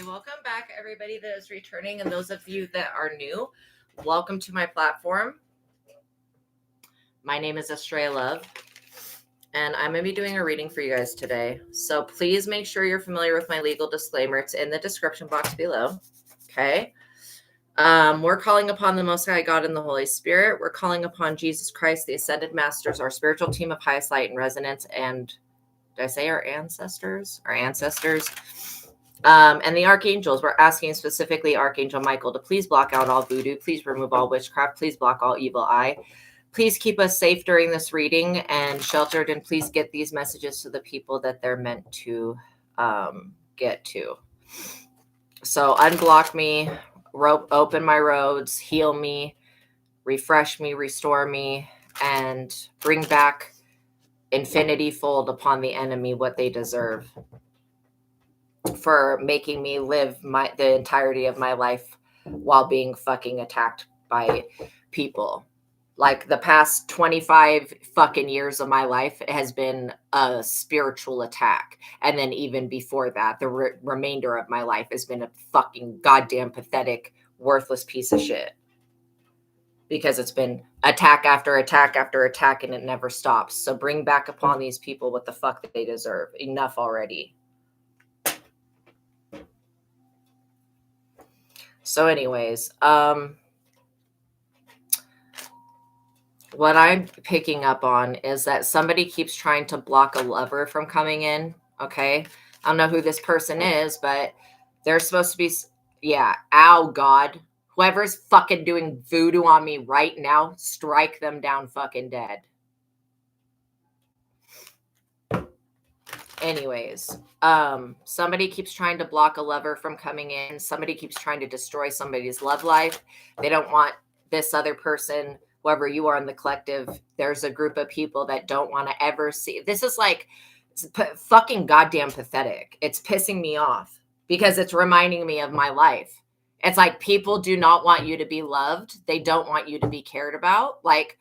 Welcome back, everybody that is returning, and those of you that are new, welcome to my platform. My name is Astraea Love, and I'm going to be doing a reading for you guys today. So please make sure you're familiar with my legal disclaimer. It's in the description box below. Okay. We're calling upon the Most High God and the Holy Spirit. We're calling upon Jesus Christ, the Ascended Masters, our spiritual team of highest light and resonance, and did I say our ancestors? Our ancestors. And the archangels. We're asking specifically Archangel Michael to please block out all voodoo. Please remove all witchcraft. Please block all evil eye. Please keep us safe during this reading and sheltered. And please get these messages to the people that they're meant to get to. So unblock me, open my roads, heal me, refresh me, restore me, and bring back infinity fold upon the enemy what they deserve for making me live the entirety of my life while being fucking attacked by people. Like the past 25 fucking years of my life has been a spiritual attack. And then even before that, the remainder of my life has been a fucking goddamn pathetic, worthless piece of shit. Because it's been attack after attack after attack and it never stops. So bring back upon these people what the fuck they deserve. Enough already. So anyways, what I'm picking up on is that somebody keeps trying to block a lover from coming in. Okay. I don't know who this person is, but they're supposed to be, yeah. Ow, God. Whoever's fucking doing voodoo on me right now, strike them down fucking dead. Anyways, somebody keeps trying to block a lover from coming in. Somebody keeps trying to destroy somebody's love life. They don't want this other person, whoever you are in the collective. There's a group of people that don't want to ever see. This is like fucking goddamn pathetic. It's pissing me off because it's reminding me of my life. It's like people do not want you to be loved. They don't want you to be cared about. Like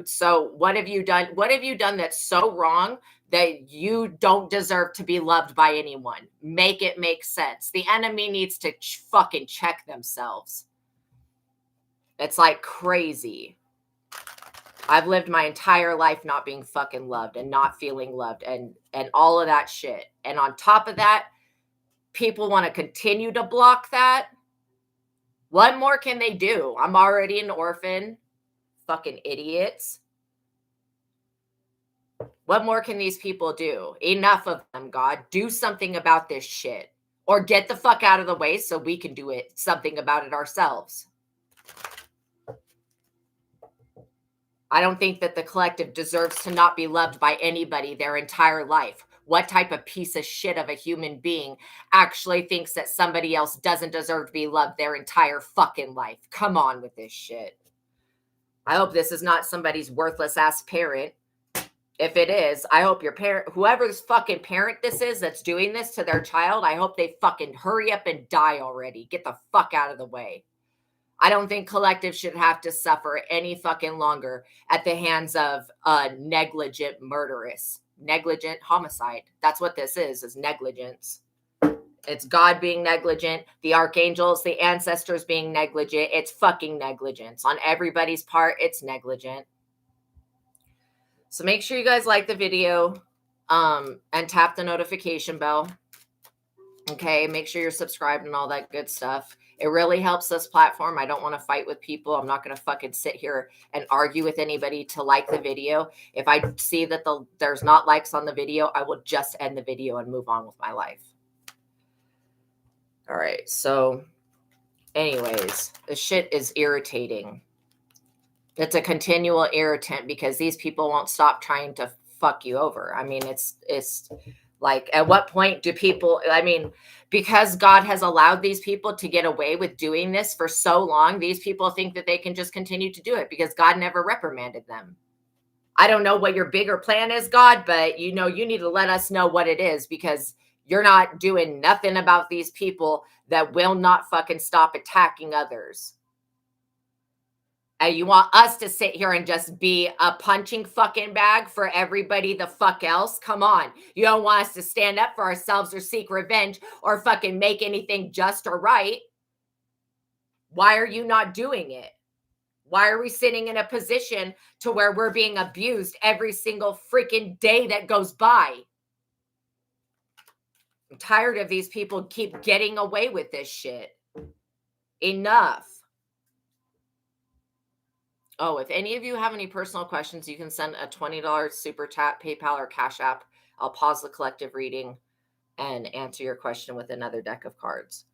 so what have you done? What have you done that's so wrong that you don't deserve to be loved by anyone? Make it make sense. The enemy needs to fucking check themselves. It's like crazy. I've lived my entire life not being fucking loved and not feeling loved and all of that shit. And on top of that, people want to continue to block that. What more can they do? I'm already an orphan. Fucking idiots. What more can these people do? Enough of them, God. Do something about this shit. Or get the fuck out of the way so we can do something about it ourselves. I don't think that the collective deserves to not be loved by anybody their entire life. What type of piece of shit of a human being actually thinks that somebody else doesn't deserve to be loved their entire fucking life? Come on with this shit. I hope this is not somebody's worthless ass parent. If it is, I hope your parent, whoever's fucking parent this is that's doing this to their child, I hope they fucking hurry up and die already. Get the fuck out of the way. I don't think collective should have to suffer any fucking longer at the hands of a negligent homicide. That's what this is negligence. It's God being negligent, the archangels, the ancestors being negligent. It's fucking negligence. On everybody's part, it's negligent. So make sure you guys like the video and tap the notification bell. Okay, make sure you're subscribed and all that good stuff. It really helps this platform. I don't want to fight with people. I'm not going to fucking sit here and argue with anybody to like the video. If I see that there's not likes on the video, I will just end the video and move on with my life. All right, so anyways, the shit is irritating. It's a continual irritant because these people won't stop trying to fuck you over. I mean, it's like, at what point do people, I mean, because God has allowed these people to get away with doing this for so long, these people think that they can just continue to do it because God never reprimanded them. I don't know what your bigger plan is, God, but you need to let us know what it is because you're not doing nothing about these people that will not fucking stop attacking others. And you want us to sit here and just be a punching fucking bag for everybody the fuck else? Come on. You don't want us to stand up for ourselves or seek revenge or fucking make anything just or right. Why are you not doing it? Why are we sitting in a position to where we're being abused every single freaking day that goes by? I'm tired of these people keep getting away with this shit. Enough. Oh, if any of you have any personal questions, you can send a $20 super chat, PayPal, or Cash App. I'll pause the collective reading and answer your question with another deck of cards.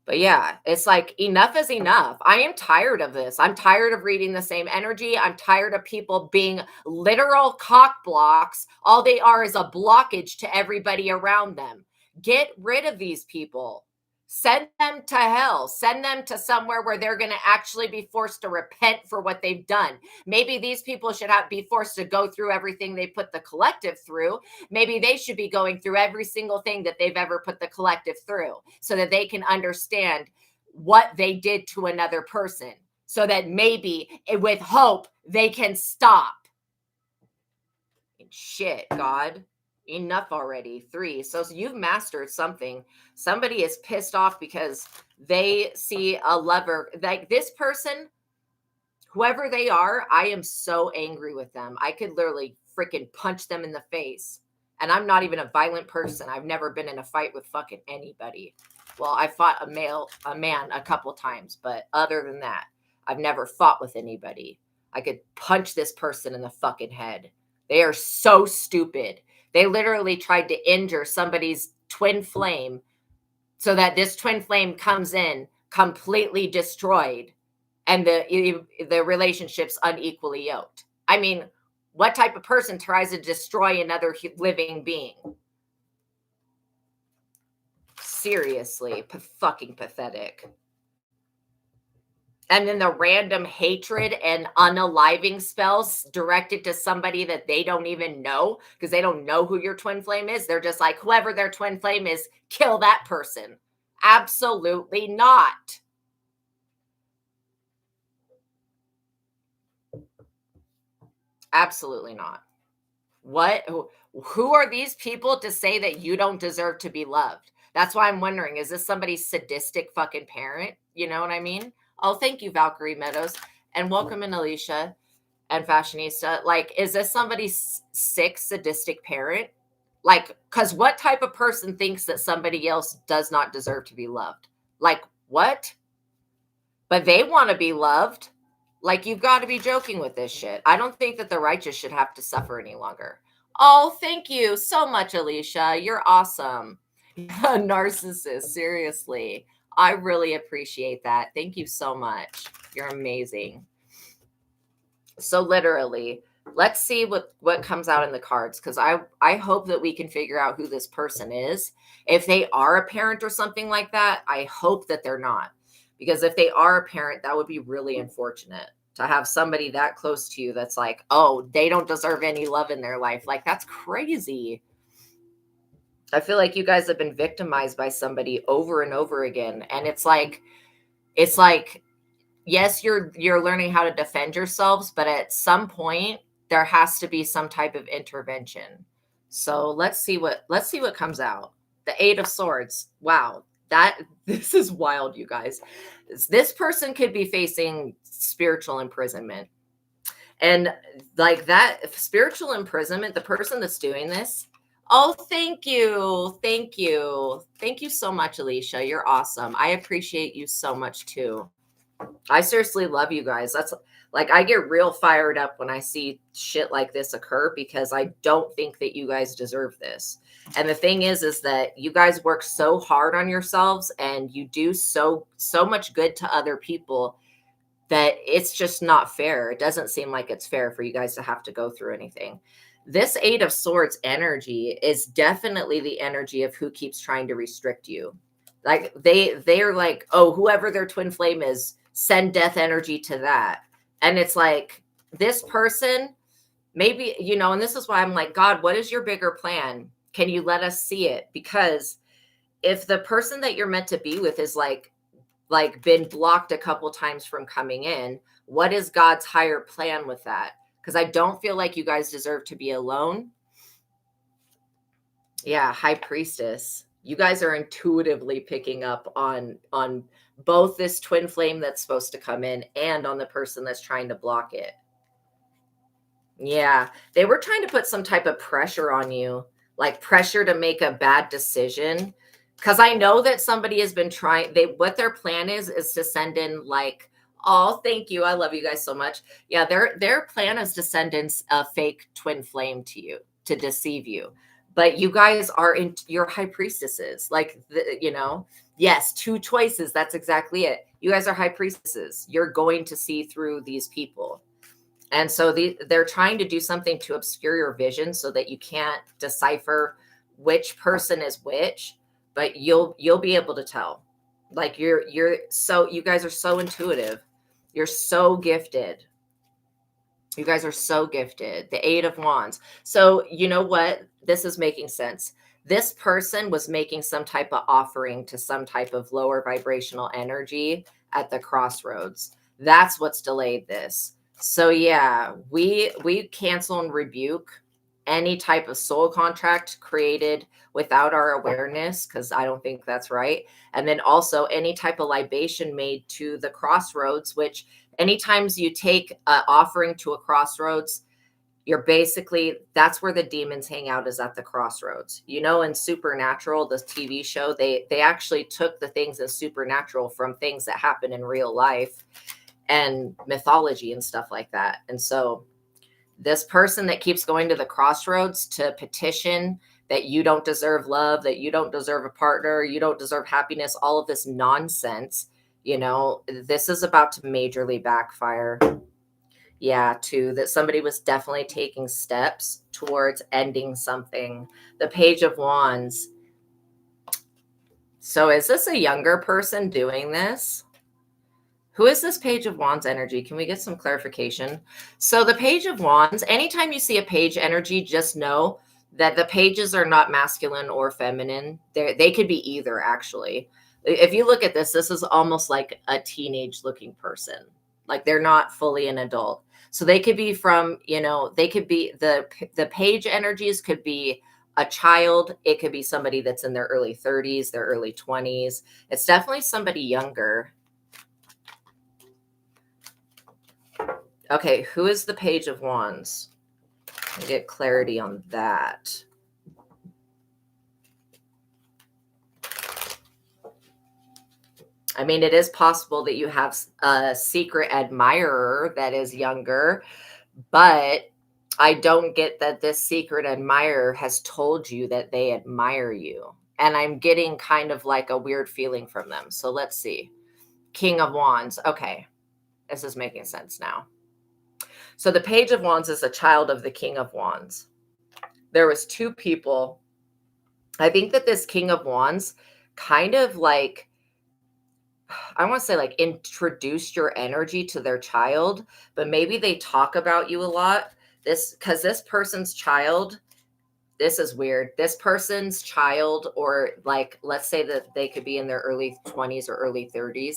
But yeah, it's like enough is enough. I am tired of this. I'm tired of reading the same energy. I'm tired of people being literal cock blocks. All they are is a blockage to everybody around them. Get rid of these people. Send them to hell. Send them to somewhere where they're going to actually be forced to repent for what they've done. Maybe these people should be forced to go through everything they put the collective through. Maybe they should be going through every single thing that they've ever put the collective through so that they can understand what they did to another person, so that maybe with hope they can stop. Shit, God. Enough already. 3. So you've mastered something. Somebody is pissed off because they see a lever. Like this person, whoever they are, I am so angry with them. I could literally freaking punch them in the face. And I'm not even a violent person. I've never been in a fight with fucking anybody. Well, I fought a man a couple times, but other than that, I've never fought with anybody. I could punch this person in the fucking head. They are so stupid. They literally tried to injure somebody's twin flame so that this twin flame comes in completely destroyed and the relationship's unequally yoked. I mean, what type of person tries to destroy another living being? Seriously, fucking pathetic. And then the random hatred and unaliving spells directed to somebody that they don't even know, because they don't know who your twin flame is. They're just like, whoever their twin flame is, kill that person. Absolutely not. Absolutely not. What? Who are these people to say that you don't deserve to be loved? That's why I'm wondering, is this somebody's sadistic fucking parent? You know what I mean? Oh, thank you, Valkyrie Meadows. And welcome in, Alicia and Fashionista. Like, is this somebody's sick, sadistic parent? Like, because what type of person thinks that somebody else does not deserve to be loved? Like, what? But they want to be loved. Like, you've got to be joking with this shit. I don't think that the righteous should have to suffer any longer. Oh, thank you so much, Alicia. You're awesome. A narcissist, seriously. I really appreciate that. Thank you so much. You're amazing. So literally, let's see what comes out in the cards, because I hope that we can figure out who this person is. If they are a parent or something like that, I hope that they're not. Because if they are a parent, that would be really unfortunate to have somebody that close to you that's like, oh, they don't deserve any love in their life. Like, that's crazy. I feel like you guys have been victimized by somebody over and over again. And it's like, yes, you're learning how to defend yourselves, but at some point there has to be some type of intervention. So let's see what comes out. The 8 of Swords. Wow. This is wild, you guys. This person could be facing spiritual imprisonment. And like that spiritual imprisonment, the person that's doing this. Oh, thank you. Thank you. Thank you so much, Alicia. You're awesome. I appreciate you so much too. I seriously love you guys. That's like, I get real fired up when I see shit like this occur, because I don't think that you guys deserve this. And the thing is that you guys work so hard on yourselves and you do so much good to other people that it's just not fair. It doesn't seem like it's fair for you guys to have to go through anything. This 8 of Swords energy is definitely the energy of who keeps trying to restrict you. Like they're like, oh, whoever their twin flame is, send death energy to that. And it's like, this person, maybe, and this is why I'm like, God, what is your bigger plan? Can you let us see it? Because if the person that you're meant to be with is like been blocked a couple times from coming in, What is God's higher plan with that? Because I don't feel like you guys deserve to be alone. Yeah, high priestess. You guys are intuitively picking up on both this twin flame that's supposed to come in and on the person that's trying to block it. Yeah, they were trying to put some type of pressure on you, like pressure to make a bad decision. Because I know that somebody has been trying, what their plan is to send in like, oh, thank you. I love you guys so much. Yeah, their plan is to send in a fake twin flame to you to deceive you. But you guys are in your high priestesses. Like, yes, two choices. That's exactly it. You guys are high priestesses. You're going to see through these people. And so they're trying to do something to obscure your vision so that you can't decipher which person is which, but you'll be able to tell. Like you guys are so intuitive. You're so gifted. You guys are so gifted. The 8 of Wands. So you know what? This is making sense. This person was making some type of offering to some type of lower vibrational energy at the crossroads. That's what's delayed this. So yeah, we cancel and rebuke any type of soul contract created without our awareness, because I don't think that's right. And then also any type of libation made to the crossroads, which anytime you take an offering to a crossroads, you're basically, that's where the demons hang out, is at the crossroads. In Supernatural, the TV show, they actually took the things in Supernatural from things that happen in real life and mythology and stuff like that. And so this person that keeps going to the crossroads to petition that you don't deserve love, that you don't deserve a partner, you don't deserve happiness, all of this nonsense, this is about to majorly backfire. Yeah, too, that somebody was definitely taking steps towards ending something. The Page of Wands. So is this a younger person doing this? Who is this Page of Wands energy? Can we get some clarification? So the Page of Wands, anytime you see a page energy, just know that the pages are not masculine or feminine. They could be either, actually. If you look at this is almost like a teenage looking person. Like they're not fully an adult. So they could be from, they could be, the page energies could be a child. It could be somebody that's in their early 30s, their early 20s. It's definitely somebody younger. Okay, who is the Page of Wands? I'll get clarity on that. I mean, it is possible that you have a secret admirer that is younger, but I don't get that this secret admirer has told you that they admire you. And I'm getting kind of like a weird feeling from them. So let's see. King of Wands. Okay, this is making sense now. So the Page of Wands is a child of the King of Wands. There was 2 people. I think that this King of Wands kind of like, I want to say like introduced your energy to their child, but maybe they talk about you a lot. Because this person's child, this is weird. This person's child, or like, let's say that they could be in their early 20s or early 30s.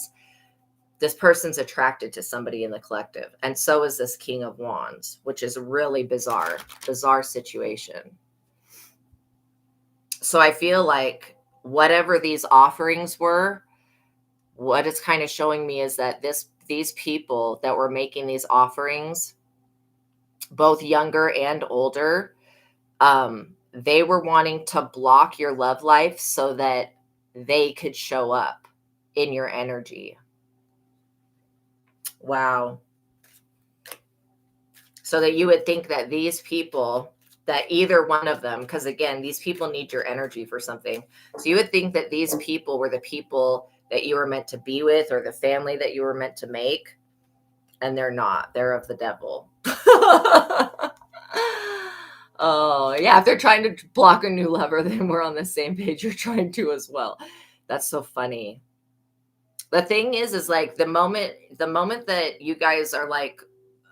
This person's attracted to somebody in the collective. And so is this King of Wands, which is a really bizarre situation. So I feel like whatever these offerings were, what it's kind of showing me is that these people that were making these offerings, both younger and older, they were wanting to block your love life so that they could show up in your energy. Wow. So that you would think that these people, that either one of them, because again, these people need your energy for something. So you would think that these people were the people that you were meant to be with, or the family that you were meant to make. And they're not. They're of the devil. Oh, yeah. If they're trying to block a new lover, then we're on the same page. You're trying to as well. That's so funny. The thing is like the moment that you guys are like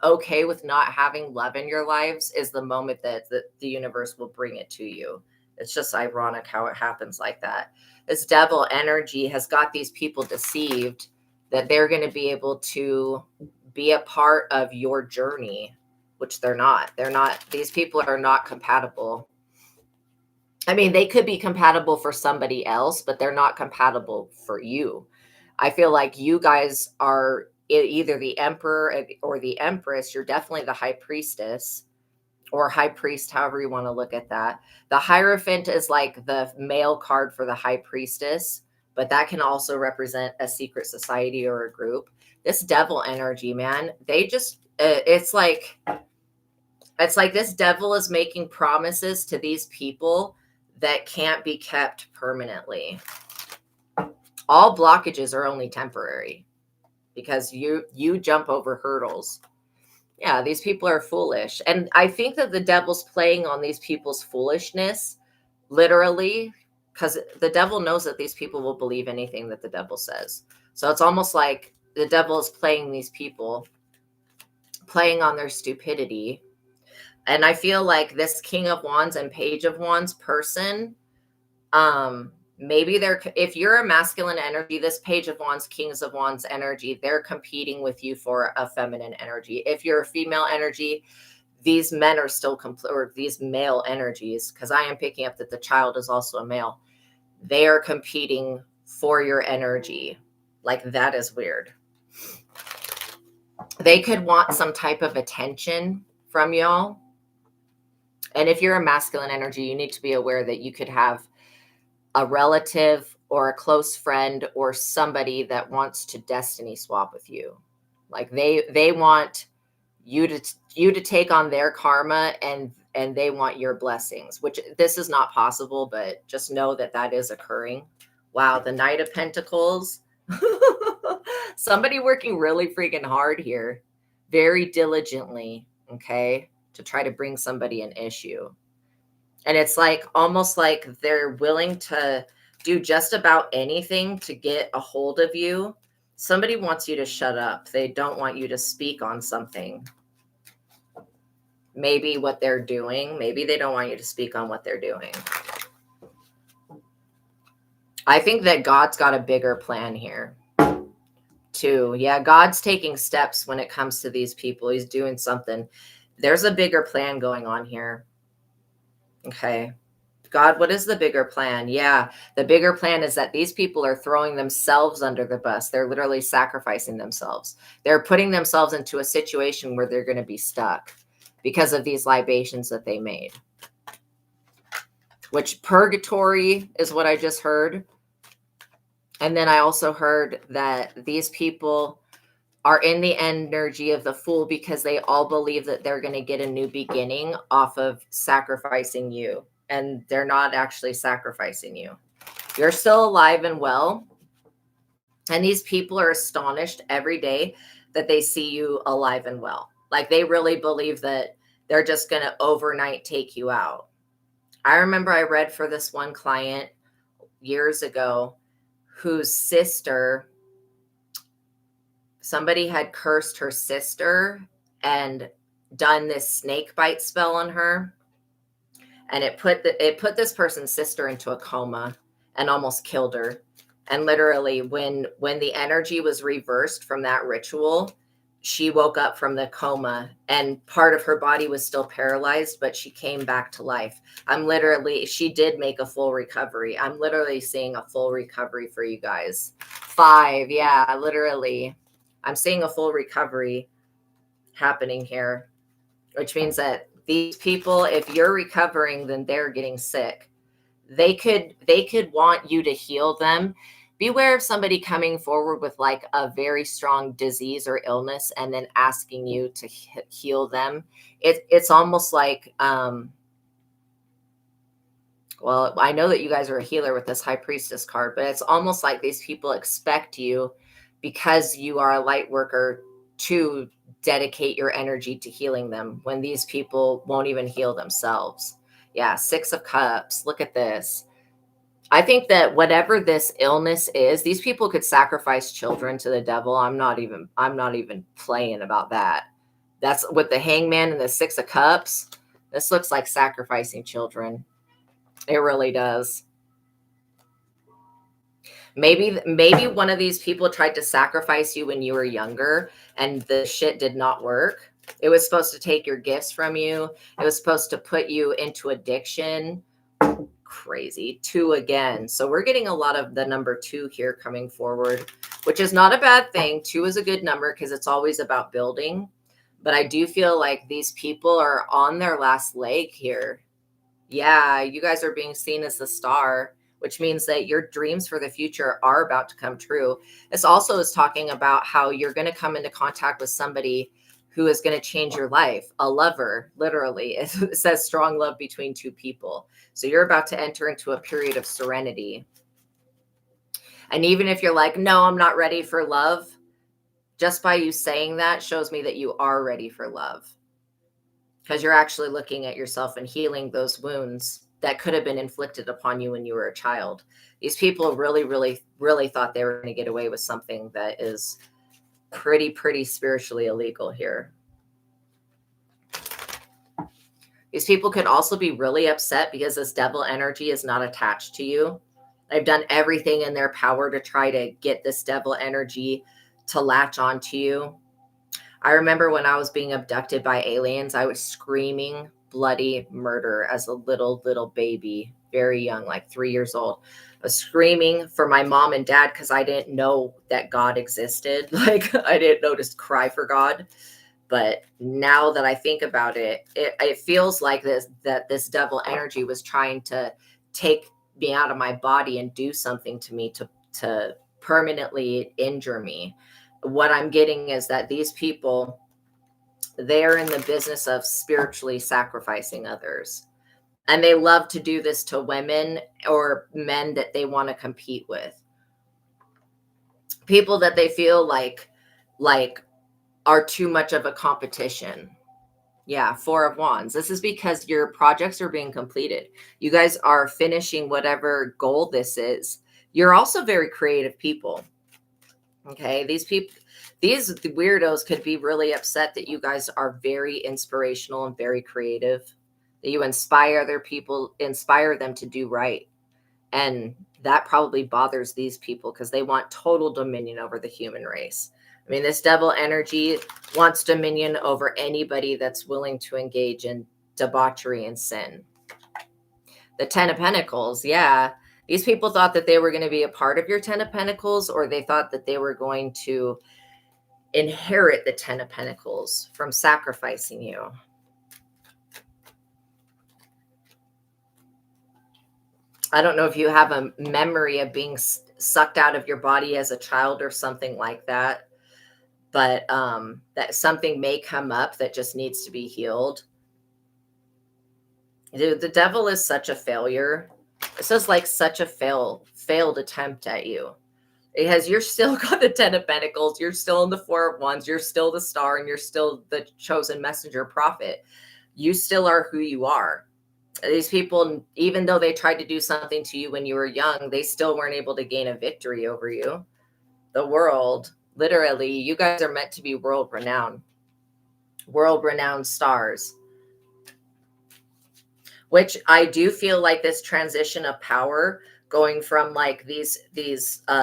okay with not having love in your lives is the moment that the universe will bring it to you. It's just ironic how it happens like that. This devil energy has got these people deceived that they're going to be able to be a part of your journey, which they're not. These people are not compatible. I mean, they could be compatible for somebody else, but they're not compatible for you. I feel like you guys are either the emperor or the empress. You're definitely the high priestess or high priest, however you want to look at that. The Hierophant is like the male card for the high priestess, but that can also represent a secret society or a group. This devil energy, man, they just, it's like this devil is making promises to these people that can't be kept permanently. All blockages are only temporary because you jump over hurdles. Yeah, these people are foolish. And I think that the devil's playing on these people's foolishness, literally, because the devil knows that these people will believe anything that the devil says. So it's almost like the devil is playing these people, playing on their stupidity. And I feel like this King of Wands and Page of Wands person, maybe if you're a masculine energy, this Page of Wands, Kings of Wands energy, they're competing with you for a feminine energy. If you're a female energy, these men are still or these male energies, because I am picking up that the child is also a male. They are competing for your energy. Like, that is weird. They could want some type of attention from y'all. And if you're a masculine energy, you need to be aware that you could have a relative or a close friend or somebody that wants to destiny swap with you. Like they want you to take on their karma, and they want your blessings, which this is not possible, but just know that that is occurring. Wow, the Knight of Pentacles. Somebody working really freaking hard here, very diligently, okay, to try to bring somebody an issue. And it's like almost like they're willing to do just about anything to get a hold of you. Somebody wants you to shut up. They don't want you to speak on something. Maybe what they're doing. Maybe they don't want you to speak on what they're doing. I think that God's got a bigger plan here too. Yeah, God's taking steps when it comes to these people. He's doing something. There's a bigger plan going on here. Okay. God, what is the bigger plan? Yeah, the bigger plan is that these people are throwing themselves under the bus. They're literally sacrificing themselves. They're putting themselves into a situation where they're going to be stuck because of these libations that they made. Which purgatory is what I just heard. And then I also heard that these people are in the energy of the Fool because they all believe that they're going to get a new beginning off of sacrificing you. And they're not actually sacrificing you. You're still alive and well. And these people are astonished every day that they see you alive and well. Like, they really believe that they're just going to overnight take you out. I remember I read for this one client years ago whose sister, somebody had cursed her sister and done this snake bite spell on her. And it put this person's sister into a coma and almost killed her. And literally, when the energy was reversed from that ritual, she woke up from the coma and part of her body was still paralyzed, but she came back to life. She did make a full recovery. I'm literally seeing a full recovery for you guys. 5, yeah, literally. I'm seeing a full recovery happening here, which means that these people, if you're recovering, then they're getting sick. They could want you to heal them. Beware of somebody coming forward with like a very strong disease or illness and then asking you to heal them. It's almost like, well, I know that you guys are a healer with this High Priestess card, but it's almost like these people expect you, because you are a light worker, to dedicate your energy to healing them when these people won't even heal themselves. Yeah, 6 of Cups. Look at this. I think that whatever this illness is, these people could sacrifice children to the devil. I'm not even playing about that. That's with the Hangman and the 6 of Cups. This looks like sacrificing children. It really does. Maybe one of these people tried to sacrifice you when you were younger and the shit did not work. It was supposed to take your gifts from you. It was supposed to put you into addiction. Crazy. 2 again. So we're getting a lot of the number 2 here coming forward, which is not a bad thing. 2 is a good number because it's always about building. But I do feel like these people are on their last leg here. Yeah, you guys are being seen as the star, which means that your dreams for the future are about to come true. This also is talking about how you're going to come into contact with somebody who is going to change your life, a lover, literally. It says strong love between 2 people. So you're about to enter into a period of serenity. And even if you're like, no, I'm not ready for love, just by you saying that shows me that you are ready for love. Because you're actually looking at yourself and healing those wounds that could have been inflicted upon you when you were a child. These people really, really, really thought they were going to get away with something that is pretty spiritually illegal here. These people could also be really upset because this devil energy is not attached to you. They've done everything in their power to try to get this devil energy to latch onto you. I remember when I was being abducted by aliens, I was screaming bloody murder as a little baby, very young, like 3 years old. I was screaming for my mom and dad because I didn't know that God existed. Like, I didn't know to cry for God. But now that I think about it, it feels like that this devil energy was trying to take me out of my body and do something to me to permanently injure me. What I'm getting is that these people, they're in the business of spiritually sacrificing others. And they love to do this to women or men that they want to compete with. People that they feel like are too much of a competition. Yeah, 4 of Wands. This is because your projects are being completed. You guys are finishing whatever goal this is. You're also very creative people. Okay, these weirdos could be really upset that you guys are very inspirational and very creative, that you inspire other people, inspire them to do right. And that probably bothers these people because they want total dominion over the human race. I mean, this devil energy wants dominion over anybody that's willing to engage in debauchery and sin. The 10 of Pentacles, yeah. These people thought that they were going to be a part of your 10 of Pentacles, or they thought that they were going to inherit the 10 of Pentacles from sacrificing you. I don't know if you have a memory of being sucked out of your body as a child or something like that, but that something may come up that just needs to be healed. Dude, the devil is such a failure. This is like such a failed attempt at you. Because you're still got the 10 of Pentacles, you're still in the 4 of Wands, you're still the star, and you're still the chosen messenger prophet. You still are who you are. These people, even though they tried to do something to you when you were young, they still weren't able to gain a victory over you. The world, literally, you guys are meant to be world renowned stars. Which I do feel like this transition of power, going from like these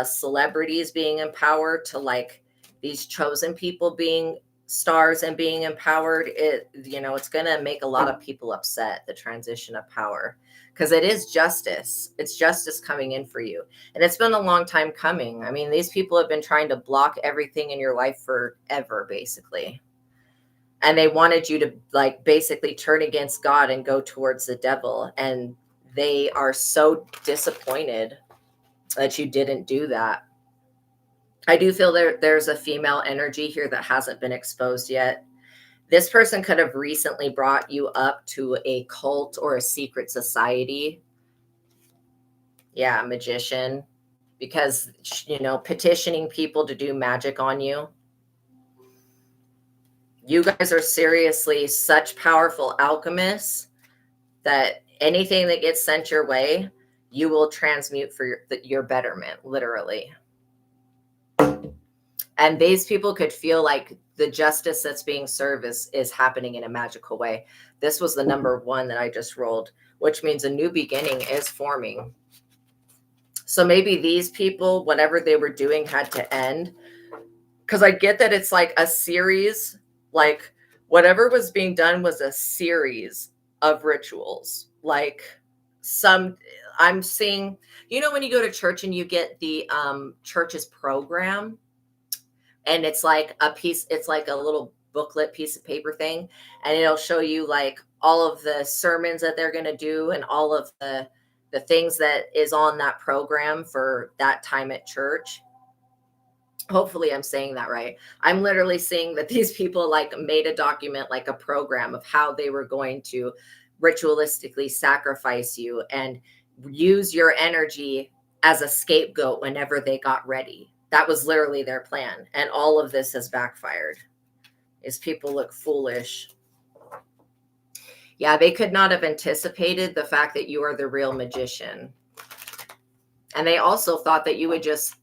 celebrities being empowered to like these chosen people being stars and being empowered, it's going to make a lot of people upset, the transition of power, because it is justice. It's justice coming in for you. And it's been a long time coming. I mean, these people have been trying to block everything in your life forever, basically. And they wanted you to like basically turn against God and go towards the devil. And they are so disappointed that you didn't do that. I do feel there's a female energy here that hasn't been exposed yet. This person could have recently brought you up to a cult or a secret society. Yeah, magician. Because, petitioning people to do magic on you. You guys are seriously such powerful alchemists that anything that gets sent your way, you will transmute for your betterment, literally. And these people could feel like the justice that's being served is happening in a magical way. This was the number 1 that I just rolled, which means a new beginning is forming. So maybe these people, whatever they were doing had to end. Because I get that it's like a series, like whatever was being done was a series of rituals. Like some, I'm seeing, when you go to church and you get the church's program, and it's like it's like a little booklet piece of paper thing, and it'll show you like all of the sermons that they're going to do and all of the things that is on that program for that time at church. Hopefully I'm saying that right. I'm literally seeing that these people like made a document, like a program of how they were going to ritualistically sacrifice you and use your energy as a scapegoat whenever they got ready. That was literally their plan. And all of this has backfired. Is people look foolish. Yeah, they could not have anticipated the fact that you are the real magician. And they also thought that you would just,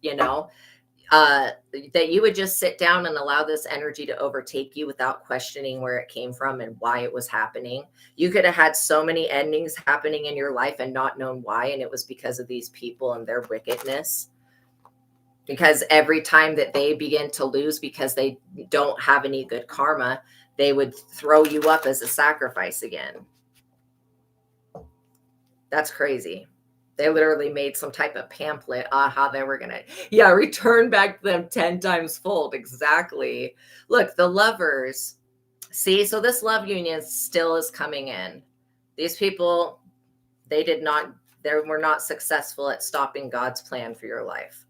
that you would just sit down and allow this energy to overtake you without questioning where it came from and why it was happening. You could have had so many endings happening in your life and not known why. And it was because of these people and their wickedness. Because every time that they begin to lose because they don't have any good karma, they would throw you up as a sacrifice again. That's crazy. They literally made some type of pamphlet how they were going to, return back them 10 times fold. Exactly. Look, the lovers. See, so this love union still is coming in. These people, they were not successful at stopping God's plan for your life.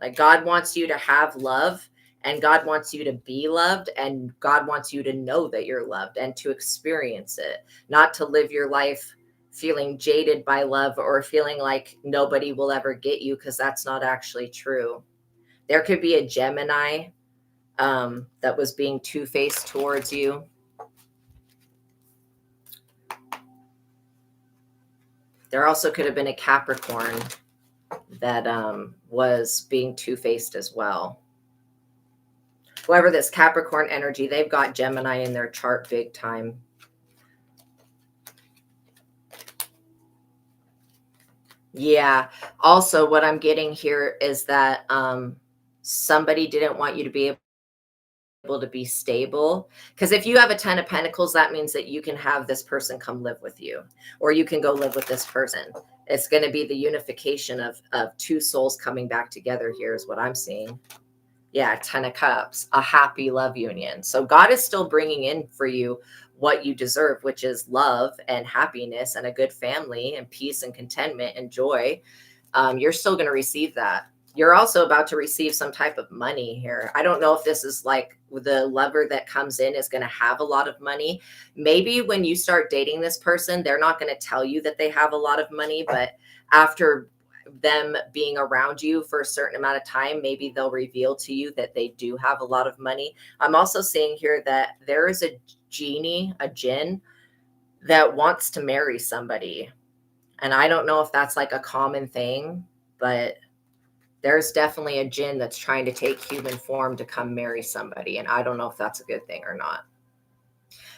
Like God wants you to have love, and God wants you to be loved, and God wants you to know that you're loved and to experience it, not to live your life feeling jaded by love or feeling like nobody will ever get you, because that's not actually true. There could be a Gemini that was being two-faced towards you. There also could have been a Capricorn that was being two-faced as well. Whoever this Capricorn energy, they've got Gemini in their chart big time. Yeah. Also, what I'm getting here is that somebody didn't want you to be able to be stable. Because if you have a 10 of Pentacles, that means that you can have this person come live with you, or you can go live with this person. It's going to be the unification of two souls coming back together here is what I'm seeing. Yeah, 10 of Cups, a happy love union. So God is still bringing in for you what you deserve, which is love and happiness and a good family and peace and contentment and joy. You're still going to receive that. You're also about to receive some type of money here. I don't know if this is like the lover that comes in is going to have a lot of money. Maybe when you start dating this person, they're not going to tell you that they have a lot of money, but after them being around you for a certain amount of time, maybe they'll reveal to you that they do have a lot of money. I'm also seeing here that there is a genie, a jinn, that wants to marry somebody. And I don't know if that's like a common thing, but there's definitely a jinn that's trying to take human form to come marry somebody. And I don't know if that's a good thing or not.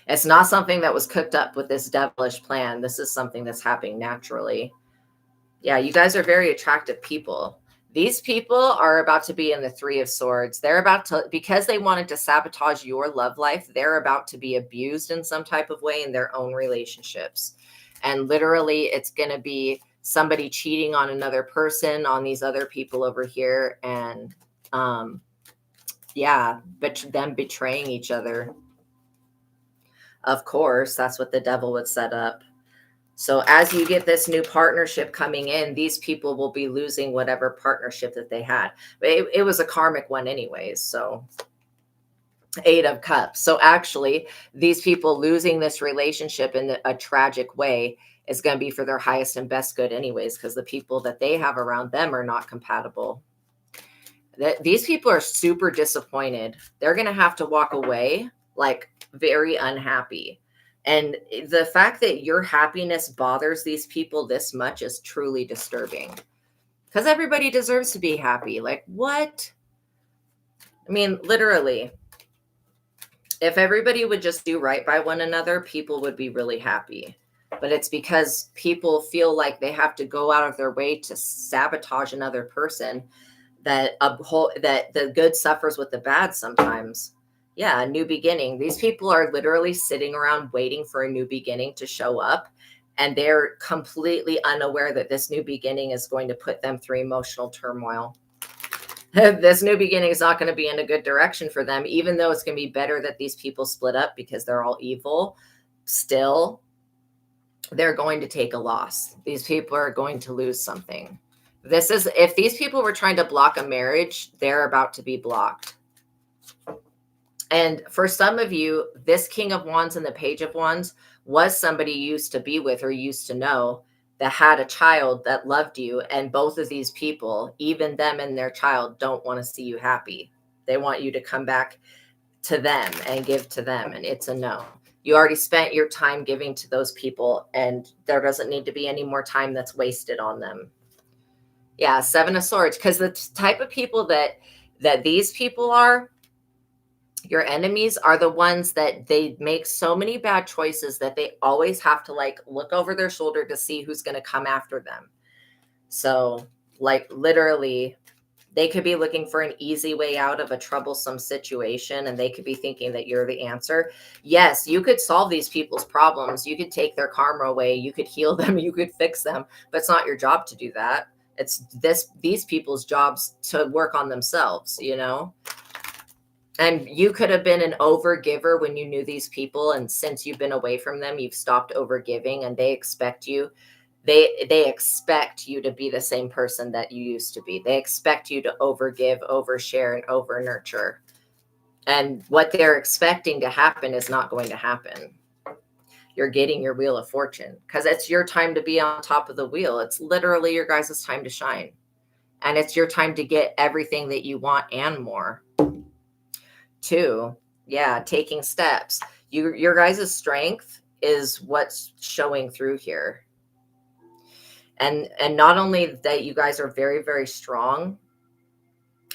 It's not something that was cooked up with this devilish plan. This is something that's happening naturally. Yeah, you guys are very attractive people. These people are about to be in the Three of Swords. They're about to, because they wanted to sabotage your love life, they're about to be abused in some type of way in their own relationships. And literally, it's going to be somebody cheating on another person, on these other people over here. And but them betraying each other. Of course, that's what the devil would set up. So as you get this new partnership coming in, these people will be losing whatever partnership that they had. It was a karmic one anyways. So 8 of Cups. So actually, these people losing this relationship in a tragic way is going to be for their highest and best good anyways, because the people that they have around them are not compatible. These people are super disappointed. They're going to have to walk away like very unhappy. And the fact that your happiness bothers these people this much is truly disturbing, because everybody deserves to be happy. Like, what? I mean, literally, if everybody would just do right by one another, people would be really happy. but it's because people feel like they have to go out of their way to sabotage another person, that the good suffers with the bad sometimes. Yeah, a new beginning. These people are literally sitting around waiting for a new beginning to show up, and they're completely unaware that this new beginning is going to put them through emotional turmoil. This new beginning is not going to be in a good direction for them, even though it's going to be better that these people split up because they're all evil. Still, they're going to take a loss. These people are going to lose something. This is, if these people were trying to block a marriage, they're about to be blocked. And for some of you, this King of Wands and the Page of Wands was somebody you used to be with or used to know that had a child that loved you. And both of these people, even them and their child, don't want to see you happy. They want you to come back to them and give to them. And it's a no. You already spent your time giving to those people, and there doesn't need to be any more time that's wasted on them. Yeah, Seven of Swords, because the type of people that these people are, your enemies, are the ones that they make so many bad choices that they always have to like look over their shoulder to see who's going to come after them. So like literally, they could be looking for an easy way out of a troublesome situation, and they could be thinking that you're the answer. Yes, you could solve these people's problems. You could take their karma away. You could heal them. You could fix them, but it's not your job to do that. It's these people's jobs to work on themselves, you know? And you could have been an overgiver when you knew these people, and since you've been away from them, you've stopped overgiving, and they expect you. They expect you to be the same person that you used to be. They expect you to overgive, overshare, and over nurture. And what they're expecting to happen is not going to happen. You're getting your wheel of fortune because it's your time to be on top of the wheel. It's literally your guys' time to shine. And it's your time to get everything that you want and more. Two, yeah, taking steps. Your guys' strength is what's showing through here. And not only that you guys are very, very strong,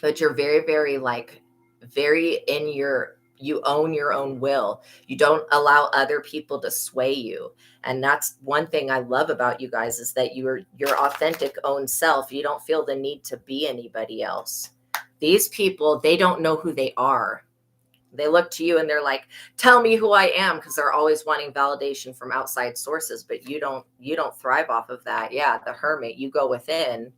but you're very, very like very in you own your own will. You don't allow other people to sway you. And that's one thing I love about you guys, is that you're your authentic own self. You don't feel the need to be anybody else. These people, they don't know who they are. They look to you and they're like, tell me who I am, because they're always wanting validation from outside sources, but you don't thrive off of that. Yeah, the Hermit, you go within.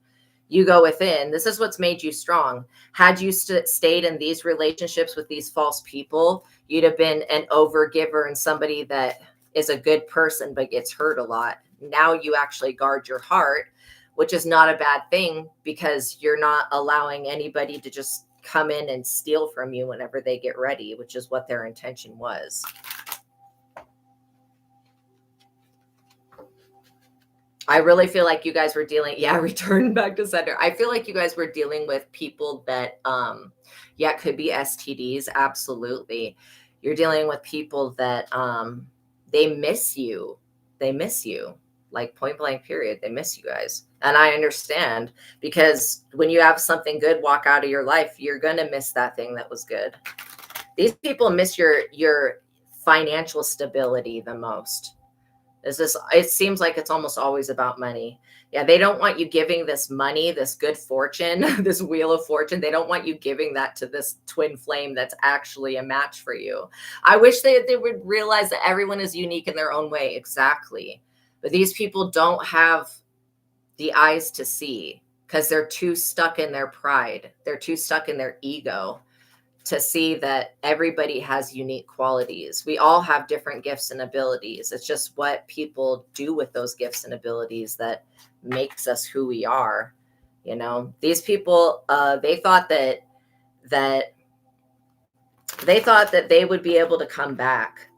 You go within. This is what's made you strong. Had you stayed in these relationships with these false people, you'd have been an overgiver and somebody that is a good person but gets hurt a lot. Now you actually guard your heart, which is not a bad thing, because you're not allowing anybody to just come in and steal from you whenever they get ready, which is what their intention was. I really feel like you guys were dealing, return back to sender. I feel like you guys were dealing with people that, could be STDs. Absolutely. You're dealing with people that, they miss you. They miss you, like point blank period. They miss you guys. And I understand, because when you have something good walk out of your life, you're going to miss that thing that was good. These people miss your financial stability the most. It seems like it's almost always about money. Yeah, they don't want you giving this money, this good fortune, this wheel of fortune. They don't want you giving that to this twin flame that's actually a match for you. I wish they would realize that everyone is unique in their own way. Exactly. But these people don't have the eyes to see, because they're too stuck in their pride. They're too stuck in their ego to see that everybody has unique qualities. We all have different gifts and abilities. It's just what people do with those gifts and abilities that makes us who we are. You know, these people, they thought that they would be able to come back,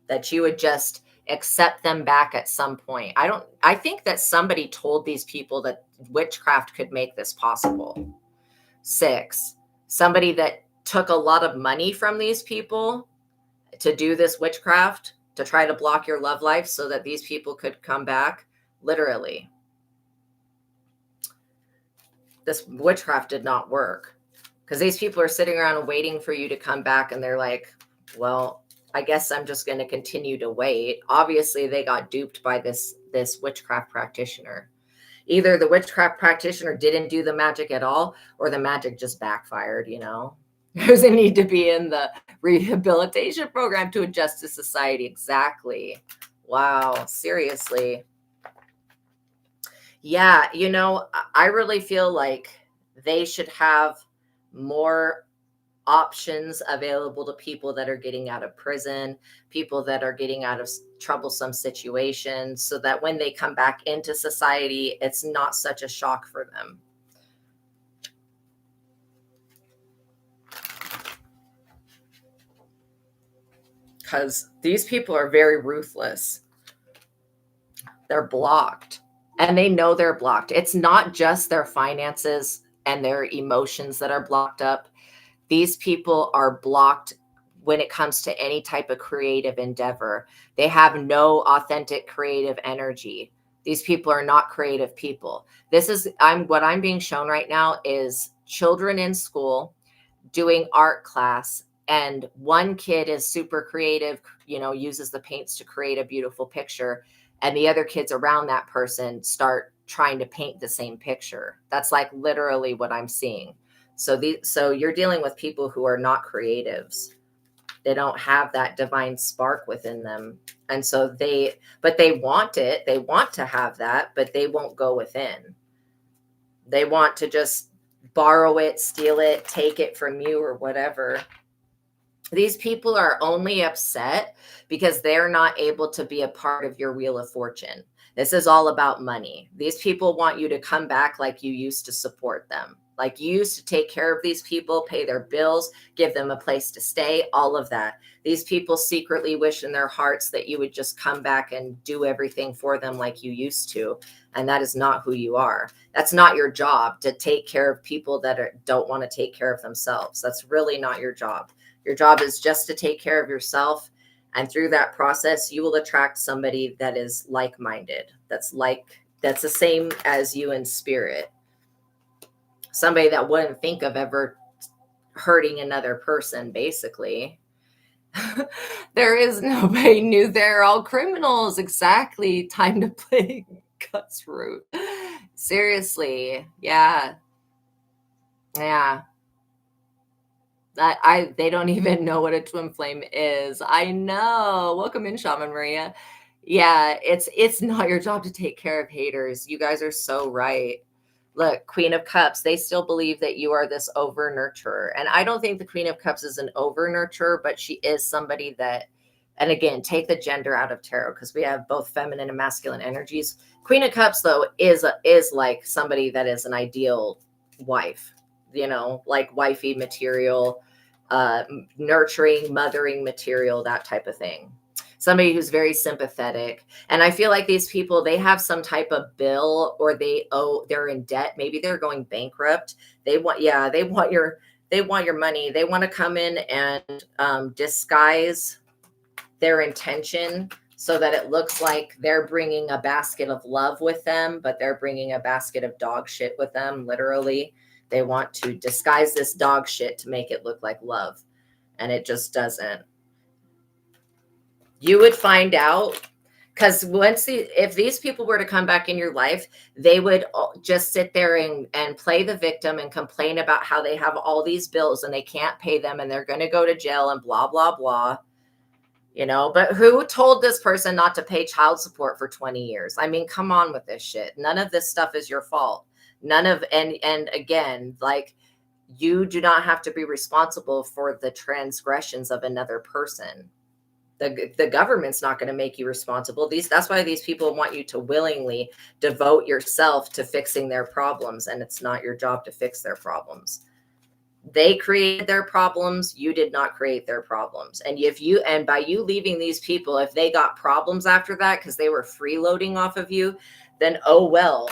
that you would just accept them back at some point. I think that somebody told these people that witchcraft could make this possible. 6, somebody that took a lot of money from these people to do this witchcraft, to try to block your love life so that these people could come back. Literally, this witchcraft did not work, because these people are sitting around waiting for you to come back, and they're like, well, I guess I'm just going to continue to wait. Obviously, they got duped by this witchcraft practitioner. Either the witchcraft practitioner didn't do the magic at all, or the magic just backfired, you know. There's a need to be in the rehabilitation program to adjust to society. Exactly. Wow. Seriously. Yeah. You know, I really feel like they should have more options available to people that are getting out of prison, people that are getting out of troublesome situations, so that when they come back into society, it's not such a shock for them. Because these people are very ruthless. They're blocked, and they know they're blocked. It's not just their finances and their emotions that are blocked up. These people are blocked when it comes to any type of creative endeavor. They have no authentic creative energy. These people are not creative people. What I'm being shown right now is children in school doing art class, and one kid is super creative, uses the paints to create a beautiful picture, and the other kids around that person start trying to paint the same picture. That's like literally what I'm seeing. So you're dealing with people who are not creatives. They don't have that divine spark within them. And so they want it. They want to have that, but they won't go within. They want to just borrow it, steal it, take it from you or whatever. These people are only upset because they're not able to be a part of your wheel of fortune. This is all about money. These people want you to come back like you used to support them. Like you used to take care of these people, pay their bills, give them a place to stay, all of that. These people secretly wish in their hearts that you would just come back and do everything for them like you used to. And that is not who you are. That's not your job, to take care of people that don't want to take care of themselves. That's really not your job. Your job is just to take care of yourself. And through that process, you will attract somebody that is like-minded. That's the same as you in spirit. Somebody that wouldn't think of ever hurting another person, basically. There is nobody new. They're all criminals. Exactly. Time to play cutthroat. Seriously. Yeah. Yeah. They don't even know what a twin flame is. I know. Welcome in, Shaman Maria. Yeah, it's not your job to take care of haters. You guys are so right. Look, Queen of Cups, they still believe that you are this over nurturer. And I don't think the Queen of Cups is an over nurturer, but she is somebody that, and again, take the gender out of tarot because we have both feminine and masculine energies. Queen of Cups, though, is like somebody that is an ideal wife, like wifey material, nurturing, mothering material, that type of thing. Somebody who's very sympathetic. And I feel like these people, they have some type of bill, or they're in debt. Maybe they're going bankrupt. They want your money. They want to come in and disguise their intention so that it looks like they're bringing a basket of love with them, but they're bringing a basket of dog shit with them, literally. They want to disguise this dog shit to make it look like love, and it just doesn't. You would find out, because if these people were to come back in your life, they would just sit there and play the victim and complain about how they have all these bills and they can't pay them and they're going to go to jail and blah, blah, blah. But who told this person not to pay child support for 20 years? I mean, come on with this shit. None of this stuff is your fault. And again, like, you do not have to be responsible for the transgressions of another person. The government's not going to make you responsible. That's why these people want you to willingly devote yourself to fixing their problems, and it's not your job to fix their problems. They created their problems. You did not create their problems. And by you leaving these people, if they got problems after that because they were freeloading off of you, then oh well.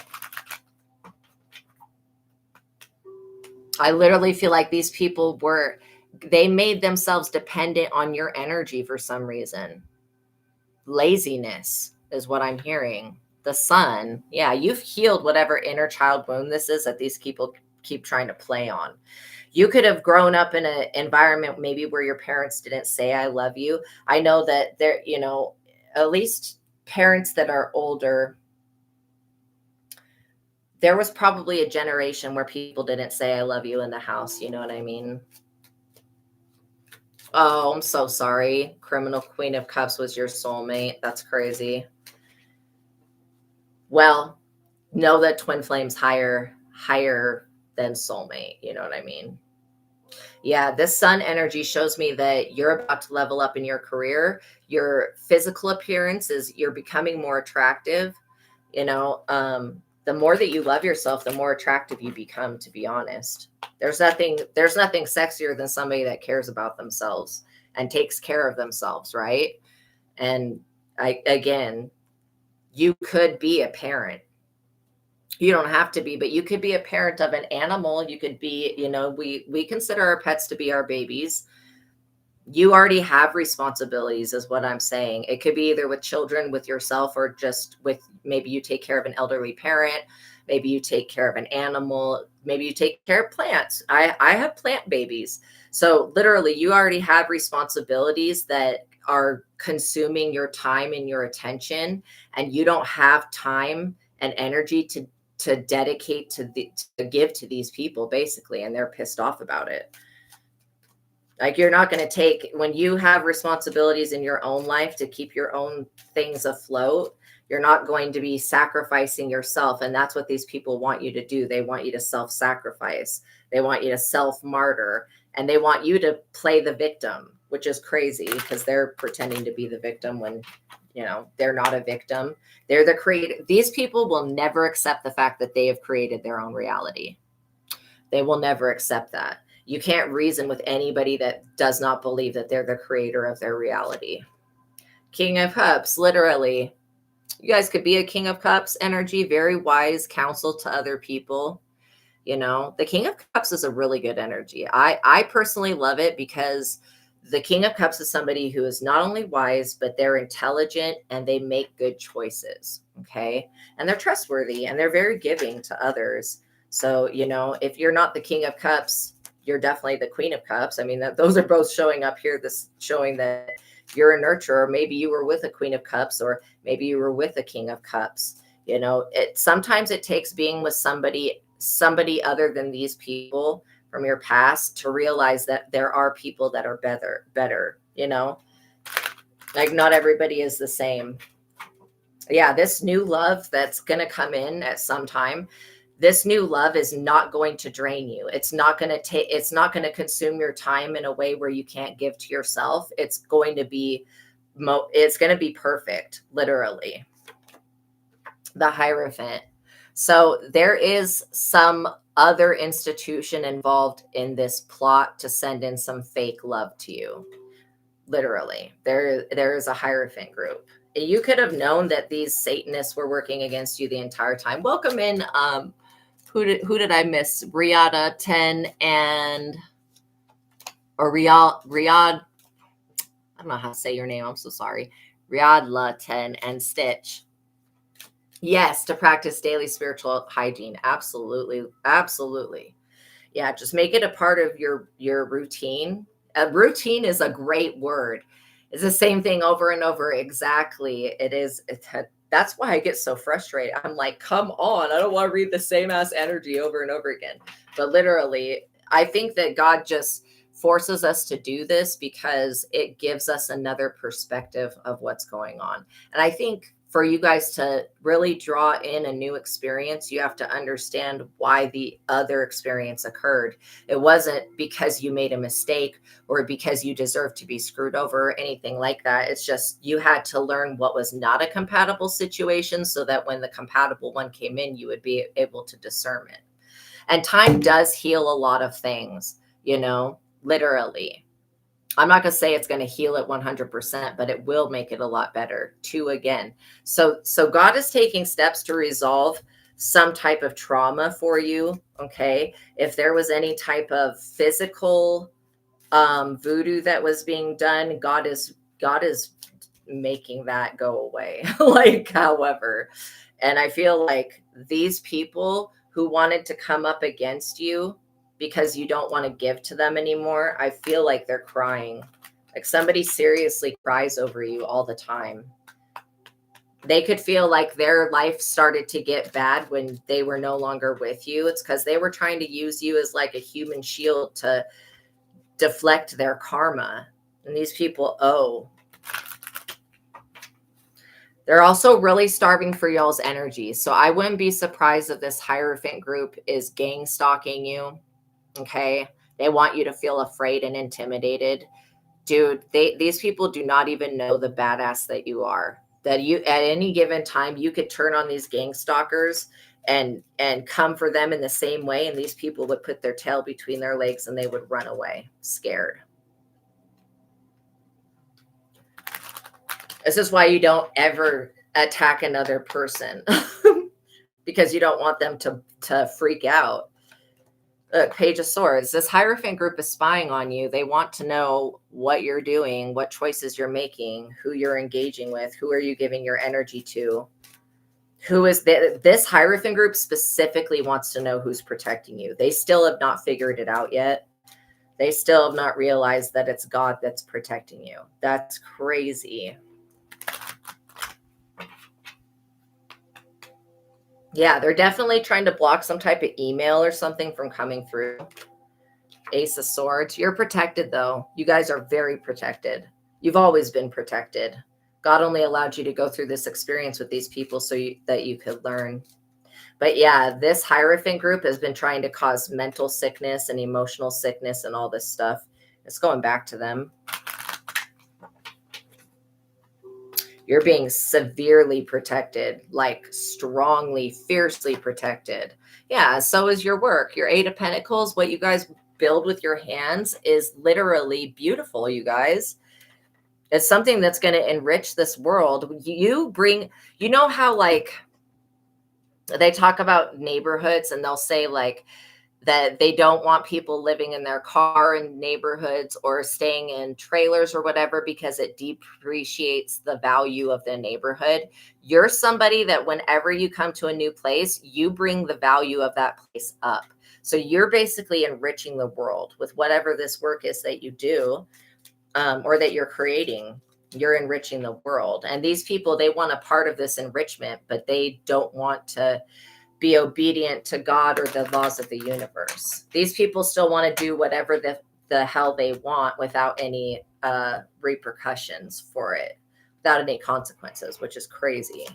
I literally feel like these people they made themselves dependent on your energy for some reason. Laziness is what I'm hearing. The sun. Yeah, you've healed whatever inner child wound this is that these people keep trying to play on. You could have grown up in an environment maybe where your parents didn't say I love you. I know that there, at least parents that are older, there was probably a generation where people didn't say I love you in the house, you know what I mean? Oh, I'm so sorry. Criminal Queen of Cups was your soulmate. That's crazy. Well, know that twin flame's higher than soulmate, you know what I mean? Yeah, this sun energy shows me that you're about to level up in your career. Your physical appearance is you're becoming more attractive. The more that you love yourself, the more attractive you become, to be honest. There's nothing sexier than somebody that cares about themselves and takes care of themselves, right? And again, you could be a parent. You don't have to be, but you could be a parent of an animal. You could be, we consider our pets to be our babies. You already have responsibilities, is what I'm saying. It could be either with children, with yourself, or just with, maybe you take care of an elderly parent. Maybe you take care of an animal. Maybe you take care of plants. I have plant babies. So literally you already have responsibilities that are consuming your time and your attention, and you don't have time and energy to dedicate to give to these people, basically, and they're pissed off about it. Like, you're not going to take, when you have responsibilities in your own life to keep your own things afloat, you're not going to be sacrificing yourself. And that's what these people want you to do. They want you to self-sacrifice. They want you to self-martyr, and they want you to play the victim, which is crazy because they're pretending to be the victim when, they're not a victim. They're the creator. These people will never accept the fact that they have created their own reality. They will never accept that. You can't reason with anybody that does not believe that they're the creator of their reality. King of Cups, literally. You guys could be a King of Cups energy, very wise counsel to other people. The King of Cups is a really good energy. I personally love it because the King of Cups is somebody who is not only wise, but they're intelligent and they make good choices. Okay. And they're trustworthy and they're very giving to others. So, if you're not the King of Cups, you're definitely the Queen of Cups. I mean, those are both showing up here, this showing that you're a nurturer. Maybe you were with a Queen of Cups, or maybe you were with a King of Cups. Sometimes it takes being with somebody other than these people from your past to realize that there are people that are better, like not everybody is the same. Yeah, this new love that's going to come in at some time, this new love is not going to drain you. It's not going to consume your time in a way where you can't give to yourself. It's going to be perfect, literally. The Hierophant. So there is some other institution involved in this plot to send in some fake love to you. Literally, there is a Hierophant group. You could have known that these Satanists were working against you the entire time. Welcome in. Who did I miss? Riyadh 10 or Riyadh. I don't know how to say your name. I'm so sorry. Riyadh 10 and Stitch. Yes, to practice daily spiritual hygiene. Absolutely. Absolutely. Yeah, just make it a part of your routine. A routine is a great word. It's the same thing over and over. Exactly. It is. That's why I get so frustrated. I'm like, come on. I don't want to read the same ass energy over and over again. But literally, I think that God just forces us to do this because it gives us another perspective of what's going on. And I think for you guys to really draw in a new experience, you have to understand why the other experience occurred. It wasn't because you made a mistake or because you deserve to be screwed over or anything like that. It's just you had to learn what was not a compatible situation so that when the compatible one came in, you would be able to discern it. And time does heal a lot of things, literally. I'm not going to say it's going to heal it 100%, but it will make it a lot better too, again. So God is taking steps to resolve some type of trauma for you. Okay. If there was any type of physical voodoo that was being done, God is making that go away. However, and I feel like these people who wanted to come up against you because you don't want to give to them anymore, I feel like they're crying. Like somebody seriously cries over you all the time. They could feel like their life started to get bad when they were no longer with you. It's because they were trying to use you as like a human shield to deflect their karma. And these people owe. They're also really starving for y'all's energy. So I wouldn't be surprised if this Hierophant group is gang stalking you. Okay. They want you to feel afraid and intimidated. Dude, these people do not even know the badass that you are. That you at any given time you could turn on these gang stalkers and come for them in the same way, and these people would put their tail between their legs and they would run away scared. This is why you don't ever attack another person because you don't want them to freak out. Look, Page of Swords. This Hierophant group is spying on you. They want to know what you're doing, what choices you're making, who you're engaging with, who are you giving your energy to. Who is this Hierophant group specifically wants to know who's protecting you. They still have not figured it out yet. They still have not realized that it's God that's protecting you. That's crazy. Yeah, they're definitely trying to block some type of email or something from coming through. Ace of Swords. You're protected, though. You guys are very protected. You've always been protected. God only allowed you to go through this experience with these people so that you could learn. But yeah, this Hierophant group has been trying to cause mental sickness and emotional sickness and all this stuff. It's going back to them. You're being severely protected, like strongly, fiercely protected. Yeah, so is your work. Your Eight of Pentacles, what you guys build with your hands is literally beautiful, you guys. It's something that's going to enrich this world. You bring, you know how like they talk about neighborhoods and they'll say like, that they don't want people living in their car in neighborhoods or staying in trailers or whatever because it depreciates the value of the neighborhood. You're somebody that whenever you come to a new place, you bring the value of that place up. So you're basically enriching the world with whatever this work is that you do or that you're creating. You're enriching the world. And these people, they want a part of this enrichment, but they don't want to be obedient to God or the laws of the universe. These people still want to do whatever the hell they want without any repercussions for it, without any consequences, which is crazy.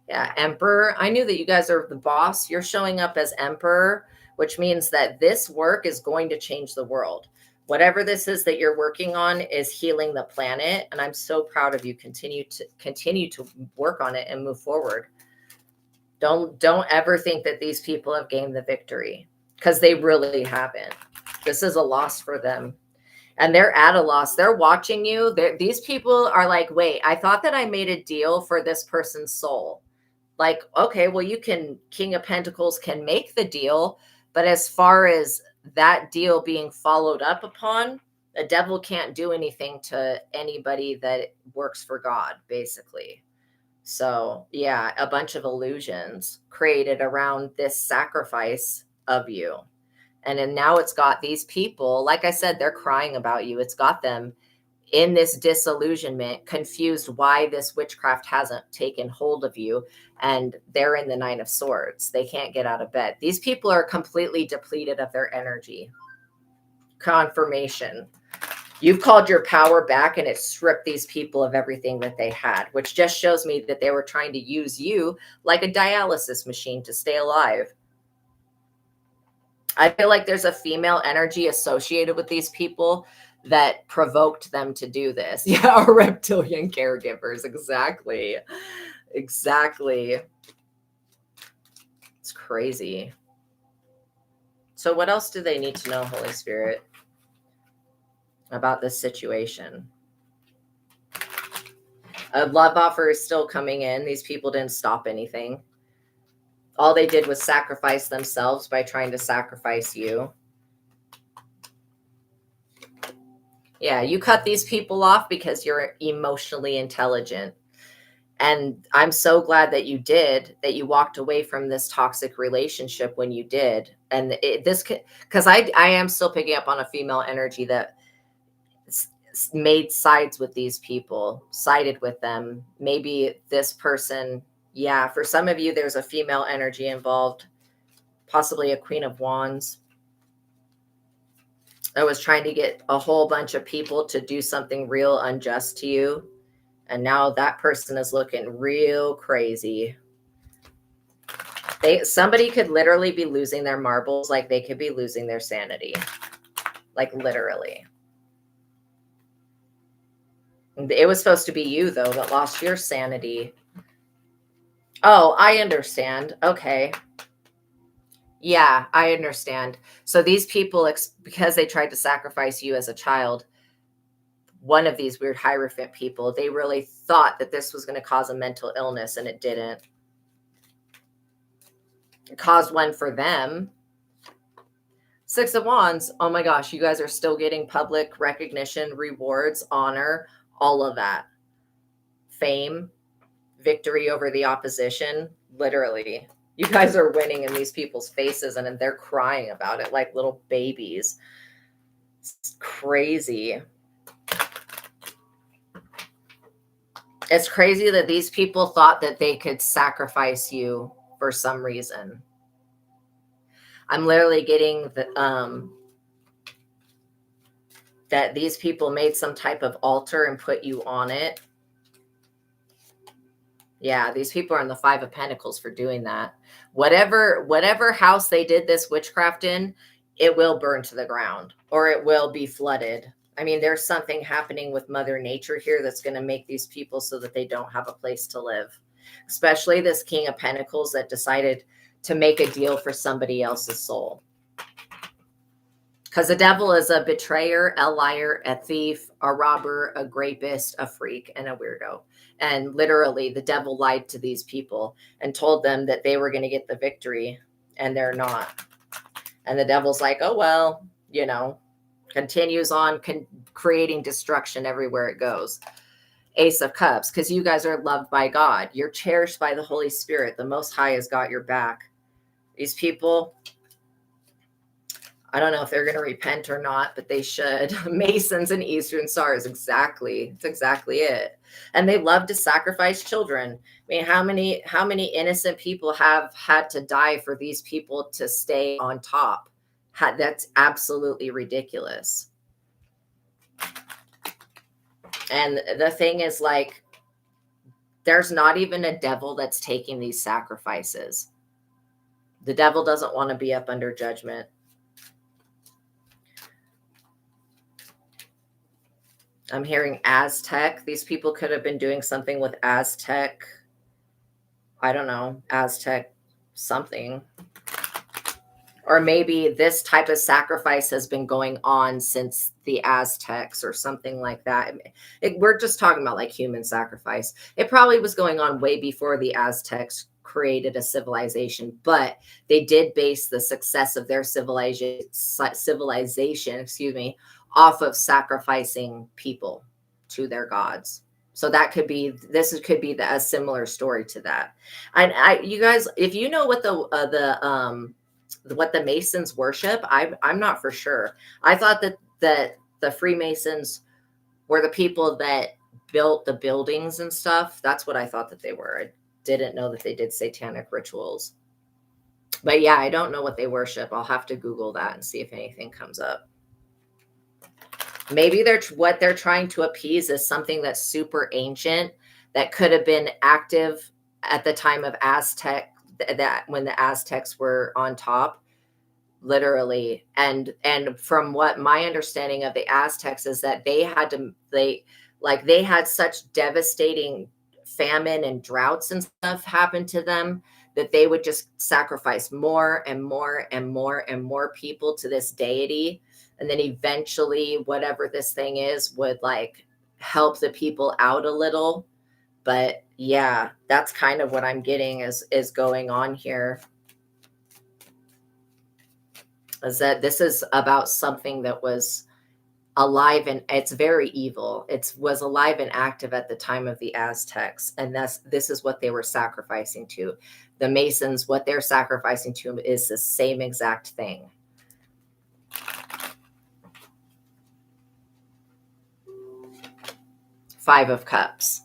Yeah, Emperor. I knew that you guys are the boss. You're showing up as Emperor, which means that this work is going to change the world. Whatever this is that you're working on is healing the planet, and I'm so proud of you. Continue to work on it and move forward. Don't ever think that these people have gained the victory because they really haven't. This is a loss for them. And they're at a loss. They're watching you. These people are like, wait, I thought that I made a deal for this person's soul. Like, okay, well, King of Pentacles can make the deal. But as far as that deal being followed up upon, the devil can't do anything to anybody that works for God, basically. So yeah, a bunch of illusions created around this sacrifice of you. And then now it's got these people, like I said, they're crying about you. It's got them in this disillusionment, confused why this witchcraft hasn't taken hold of you. And they're in the Nine of Swords. They can't get out of bed. These people are completely depleted of their energy. Confirmation. You've called your power back and it stripped these people of everything that they had, which just shows me that they were trying to use you like a dialysis machine to stay alive. I feel like there's a female energy associated with these people that provoked them to do this. Yeah, reptilian caregivers. Exactly. Exactly. It's crazy. So what else do they need to know, Holy Spirit, about this situation? A love offer is still coming in. These people didn't stop anything. All they did was sacrifice themselves by trying to sacrifice you. Yeah, you cut these people off because you're emotionally intelligent. And I'm so glad that you did, that you walked away from this toxic relationship when you did. And this could, because I am still picking up on a female energy that made sides with these people, sided with them. Maybe this person, yeah, for some of you, there's a female energy involved, possibly a Queen of Wands. I was trying to get a whole bunch of people to do something real unjust to you. And now that person is looking real crazy. Somebody could literally be losing their marbles, like they could be losing their sanity. Like literally. It was supposed to be you, though, that lost your sanity. Oh, I understand. Okay. Yeah, I understand. So these people, because they tried to sacrifice you as a child, one of these weird Hierophant people, they really thought that this was going to cause a mental illness, and it didn't. It caused one for them. Six of Wands. Oh my gosh, you guys are still getting public recognition, rewards, honor, all of that. Fame, victory over the opposition. Literally. You guys are winning in these people's faces, and they're crying about it like little babies. It's crazy. It's crazy that these people thought that they could sacrifice you for some reason. I'm literally getting the, that these people made some type of altar and put you on it. Yeah, these people are in the Five of Pentacles for doing that. Whatever house they did this witchcraft in, it will burn to the ground, or it will be flooded. I mean, there's something happening with Mother Nature here that's going to make these people so that they don't have a place to live. Especially this King of Pentacles that decided to make a deal for somebody else's soul. Because the devil is a betrayer, a liar, a thief, a robber, a rapist, a freak, and a weirdo. And literally, the devil lied to these people and told them that they were going to get the victory, and they're not. And the devil's like, oh, well, you know, continues on creating destruction everywhere it goes. Ace of Cups, because you guys are loved by God. You're cherished by the Holy Spirit. The Most High has got your back. These people, I don't know if they're going to repent or not, but they should. Masons and Eastern Stars, exactly. It's exactly it. And they love to sacrifice children. I mean, how many innocent people have had to die for these people to stay on top? That's absolutely ridiculous. And the thing is, like, there's not even a devil that's taking these sacrifices. The devil doesn't want to be up under judgment. I'm hearing Aztec. These people could have been doing something with Aztec. I don't know, Aztec something. Or maybe this type of sacrifice has been going on since the Aztecs or something like that. We're just talking about like human sacrifice. It probably was going on way before the Aztecs created a civilization, but they did base the success of their civilization, off of sacrificing people to their gods. So that could be, this could be a similar story to that. And you guys, if you know what what the Masons worship, I'm not for sure. I thought that the Freemasons were the people that built the buildings and stuff. That's what I thought that they were. I didn't know that they did satanic rituals. But yeah, I don't know what they worship. I'll have to Google that and see if anything comes up. Maybe what they're trying to appease is something that's super ancient that could have been active at the time of Aztec, that when the Aztecs were on top, literally. And from what my understanding of the Aztecs is that they had such devastating famine and droughts and stuff happen to them that they would just sacrifice more and more and more and more people to this deity. And then eventually whatever this thing is would like help the people out a little. But yeah, that's kind of what I'm getting is going on here. Is that this is about something that was alive, and it's very evil. It was alive and active at the time of the Aztecs, and this is what they were sacrificing to. The Masons, what they're sacrificing to is the same exact thing. Five of Cups.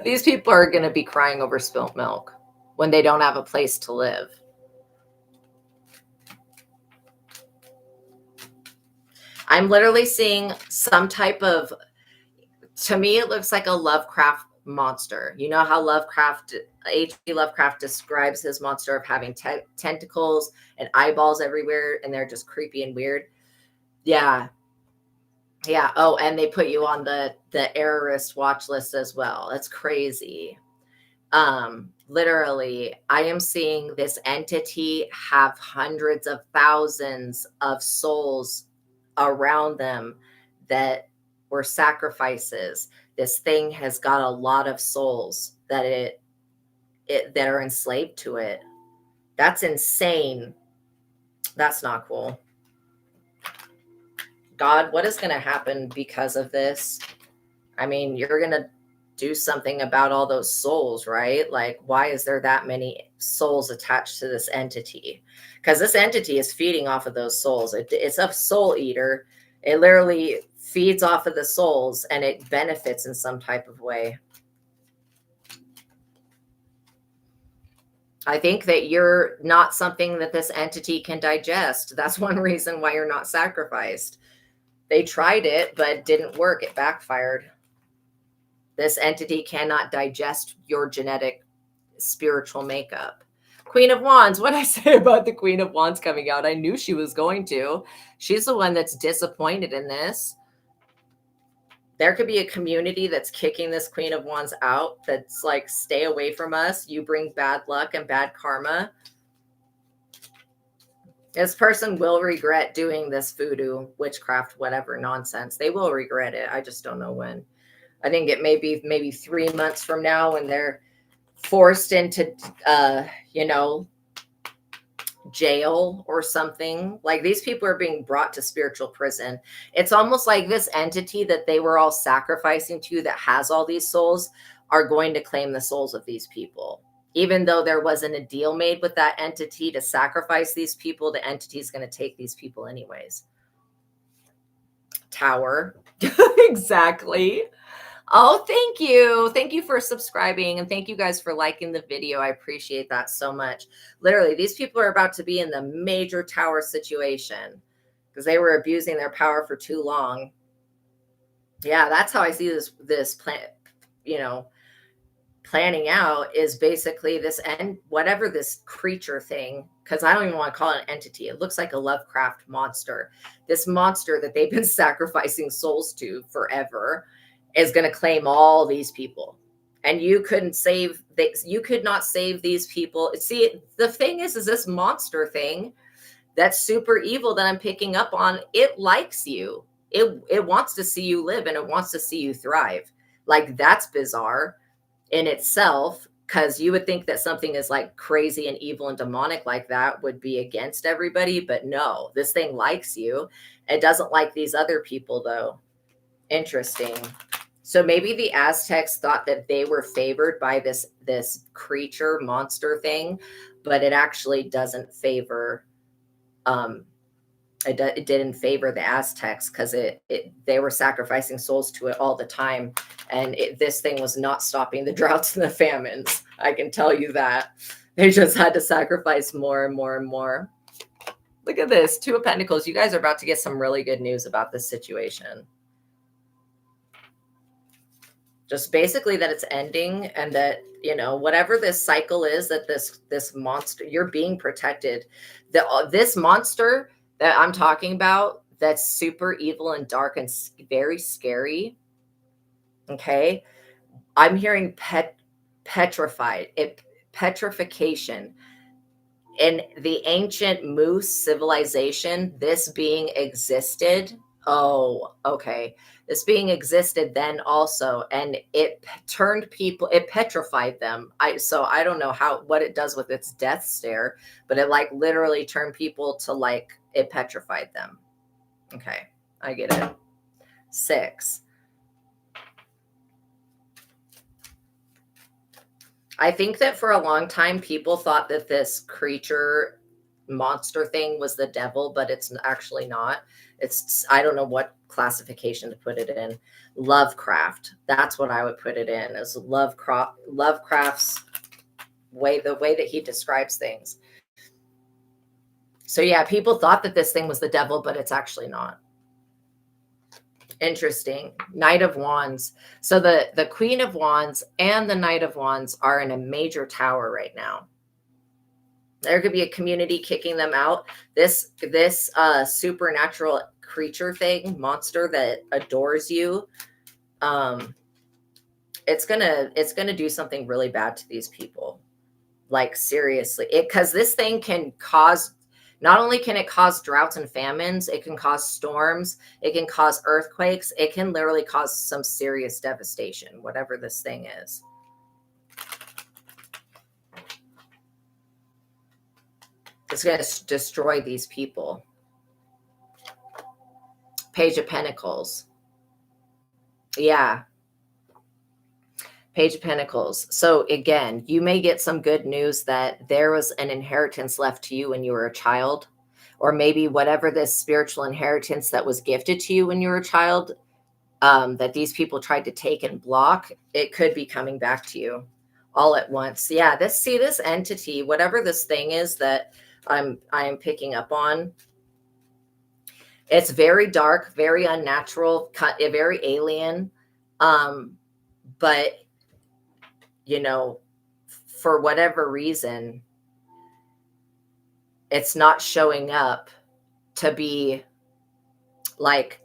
These people are going to be crying over spilt milk when they don't have a place to live. I'm literally seeing some type of, to me, it looks like a Lovecraft monster. You know how H.P. Lovecraft describes his monster of having tentacles and eyeballs everywhere, and they're just creepy and weird. Yeah. Yeah. Oh, and they put you on the errorist watch list as well. That's crazy. Literally, I am seeing this entity have hundreds of thousands of souls around them that were sacrifices. This thing has got a lot of souls that that are enslaved to it. That's insane. That's not cool. God, what is going to happen because of this? I mean, you're going to do something about all those souls, right? Like, why is there that many souls attached to this entity? Because this entity is feeding off of those souls. It's a soul eater. It literally feeds off of the souls, and it benefits in some type of way. I think that you're not something that this entity can digest. That's one reason why you're not sacrificed. They tried it, but it didn't work. It backfired. This entity cannot digest your genetic spiritual makeup. Queen of Wands. What did I say about the Queen of Wands coming out? I knew she was going to. She's the one that's disappointed in this. There could be a community that's kicking this Queen of Wands out. That's like, stay away from us. You bring bad luck and bad karma. This person will regret doing this voodoo, witchcraft, whatever nonsense. They will regret it. I just don't know when. I think it may be maybe 3 months from now when they're forced into, jail or something. Like, these people are being brought to spiritual prison. It's almost like this entity that they were all sacrificing to, that has all these souls, are going to claim the souls of these people. Even though there wasn't a deal made with that entity to sacrifice these people, the entity is going to take these people anyways. Tower. Exactly. Oh, thank you. Thank you for subscribing, and thank you guys for liking the video. I appreciate that so much. Literally, these people are about to be in the major tower situation because they were abusing their power for too long. Yeah, that's how I see this plan, planning out, is basically this end, whatever this creature thing, because I don't even want to call it an entity. It looks like a Lovecraft monster. This monster that they've been sacrificing souls to forever is going to claim all these people, and you could not save these people. See, the thing is this monster thing that's super evil that I'm picking up on, it likes you. It wants to see you live, and it wants to see you thrive. Like, that's bizarre in itself, because you would think that something is like crazy and evil and demonic like that would be against everybody, but no, this thing likes you. It doesn't like these other people, though. Interesting. So maybe the Aztecs thought that they were favored by this creature monster thing, but it actually doesn't favor. It didn't favor the Aztecs, because they were sacrificing souls to it all the time, and this thing was not stopping the droughts and the famines. I can tell you that. They just had to sacrifice more and more and more. Look at this, Two of Pentacles. You guys are about to get some really good news about this situation. Just basically that it's ending, and that, whatever this cycle is, that this monster, you're being protected. This monster that I'm talking about, that's super evil and dark and very scary. Okay. I'm hearing petrified, petrification. In the ancient Moose civilization, this being existed. Oh, okay. This being existed then also, and it turned people, it petrified them. So I don't know what it does with its death stare, but it like literally turned people to, like, it petrified them. Okay, I get it. 6. I think that for a long time, people thought that this creature monster thing was the devil, but it's actually not. It's, I don't know what classification to put it in. Lovecraft. That's what I would put it in, as Lovecraft's way, the way that he describes things. So yeah, people thought that this thing was the devil, but it's actually not. Interesting. Knight of Wands. So the Queen of Wands and the Knight of Wands are in a major tower right now. There could be a community kicking them out. This supernatural creature thing, monster that adores you, it's gonna do something really bad to these people. Like seriously, because this thing can cause, not only can it cause droughts and famines, it can cause storms, it can cause earthquakes, it can literally cause some serious devastation, whatever this thing is. It's going to destroy these people. Page of Pentacles. Yeah. Page of Pentacles. So again, you may get some good news that there was an inheritance left to you when you were a child, or maybe whatever this spiritual inheritance that was gifted to you when you were a child, that these people tried to take and block, it could be coming back to you all at once. Yeah, this entity, whatever this thing is that I am picking up on, it's very dark, very unnatural, very alien. But you know, for whatever reason, it's not showing up to be like,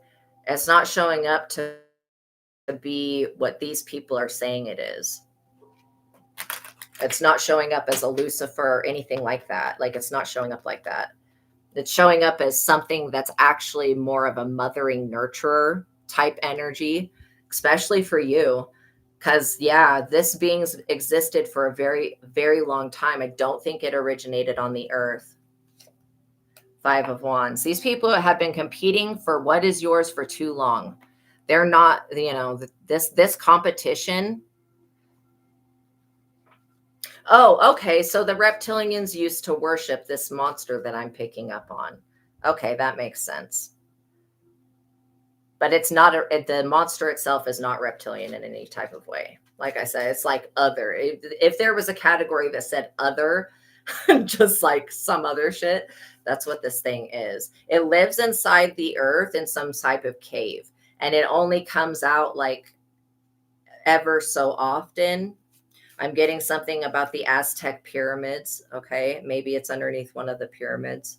it's not showing up to be what these people are saying it is. It's not showing up as a Lucifer or anything like that. Like, it's not showing up like that. It's showing up as something that's actually more of a mothering nurturer type energy, especially for you. Because, yeah, this being's existed for a very, very long time. I don't think it originated on the earth. 5 of Wands. These people have been competing for what is yours for too long. They're not, you know, this competition. Oh, okay. So the reptilians used to worship this monster that I'm picking up on. Okay, that makes sense. But it's not, the monster itself is not reptilian in any type of way. Like I said, it's like other. If there was a category that said other, just like some other shit, that's what this thing is. It lives inside the earth in some type of cave, and it only comes out like ever so often. I'm getting something about the Aztec pyramids. Okay, maybe it's underneath one of the pyramids.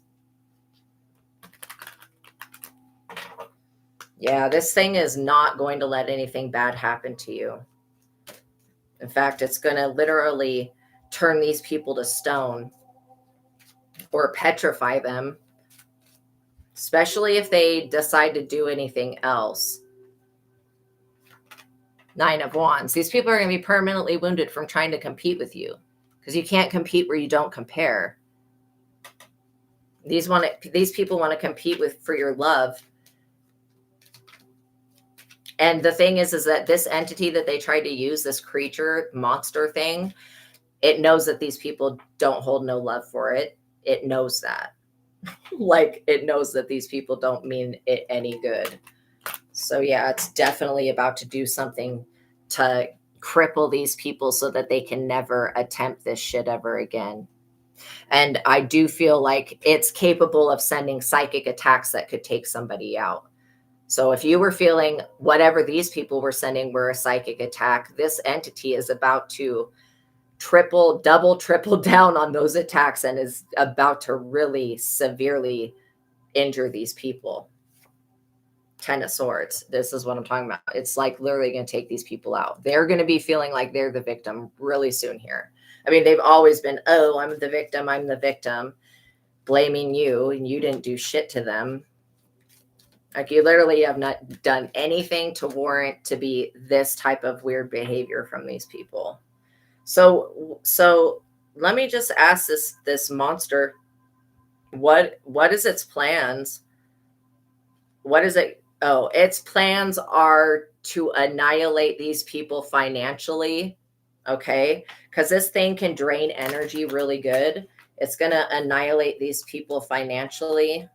Yeah, this thing is not going to let anything bad happen to you. In fact, it's going to literally turn these people to stone or petrify them, especially if they decide to do anything else. 9 of Wands. These people are going to be permanently wounded from trying to compete with you, because you can't compete where you don't compare. These people want to compete for your love. And the thing is that this entity that they tried to use, this creature monster thing, it knows that these people don't hold no love for it. It knows that. Like, it knows that these people don't mean it any good. So yeah, it's definitely about to do something to cripple these people so that they can never attempt this shit ever again. And I do feel like it's capable of sending psychic attacks that could take somebody out. So if you were feeling whatever these people were sending were a psychic attack, this entity is about to triple down on those attacks and is about to really severely injure these people. 10 of Swords. This is what I'm talking about. It's like literally going to take these people out. They're going to be feeling like they're the victim really soon here. I mean, they've always been, oh, I'm the victim, blaming you, and you didn't do shit to them. Like, you literally have not done anything to warrant to be this type of weird behavior from these people. So let me just ask this monster, what is its plans? What is it? Oh, its plans are to annihilate these people financially. Okay. Because this thing can drain energy really good. It's going to annihilate these people financially.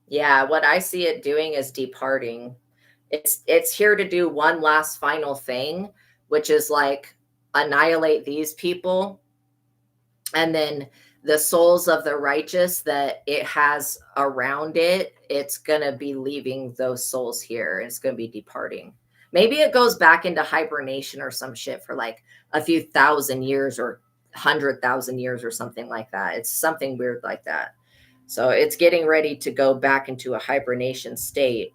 Yeah. What I see it doing is departing. It's here to do one last final thing, which is like annihilate these people, and then the souls of the righteous that it has around it, it's going to be leaving those souls here. It's going to be departing. Maybe it goes back into hibernation or some shit for like a few thousand years or 100,000 years or something like that. It's something weird like that. So it's getting ready to go back into a hibernation state,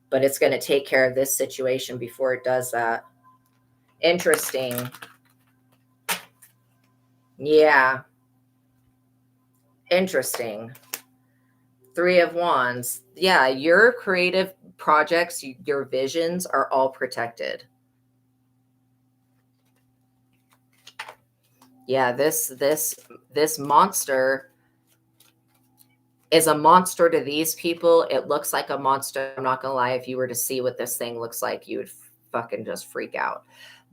but it's going to take care of this situation before it does that. Interesting. Yeah. Interesting. Three of Wands. Yeah, your creative projects, your visions are all protected. Yeah, this monster is a monster to these people. It looks like a monster. I'm not gonna lie, if you were to see what this thing looks like, you would fucking just freak out.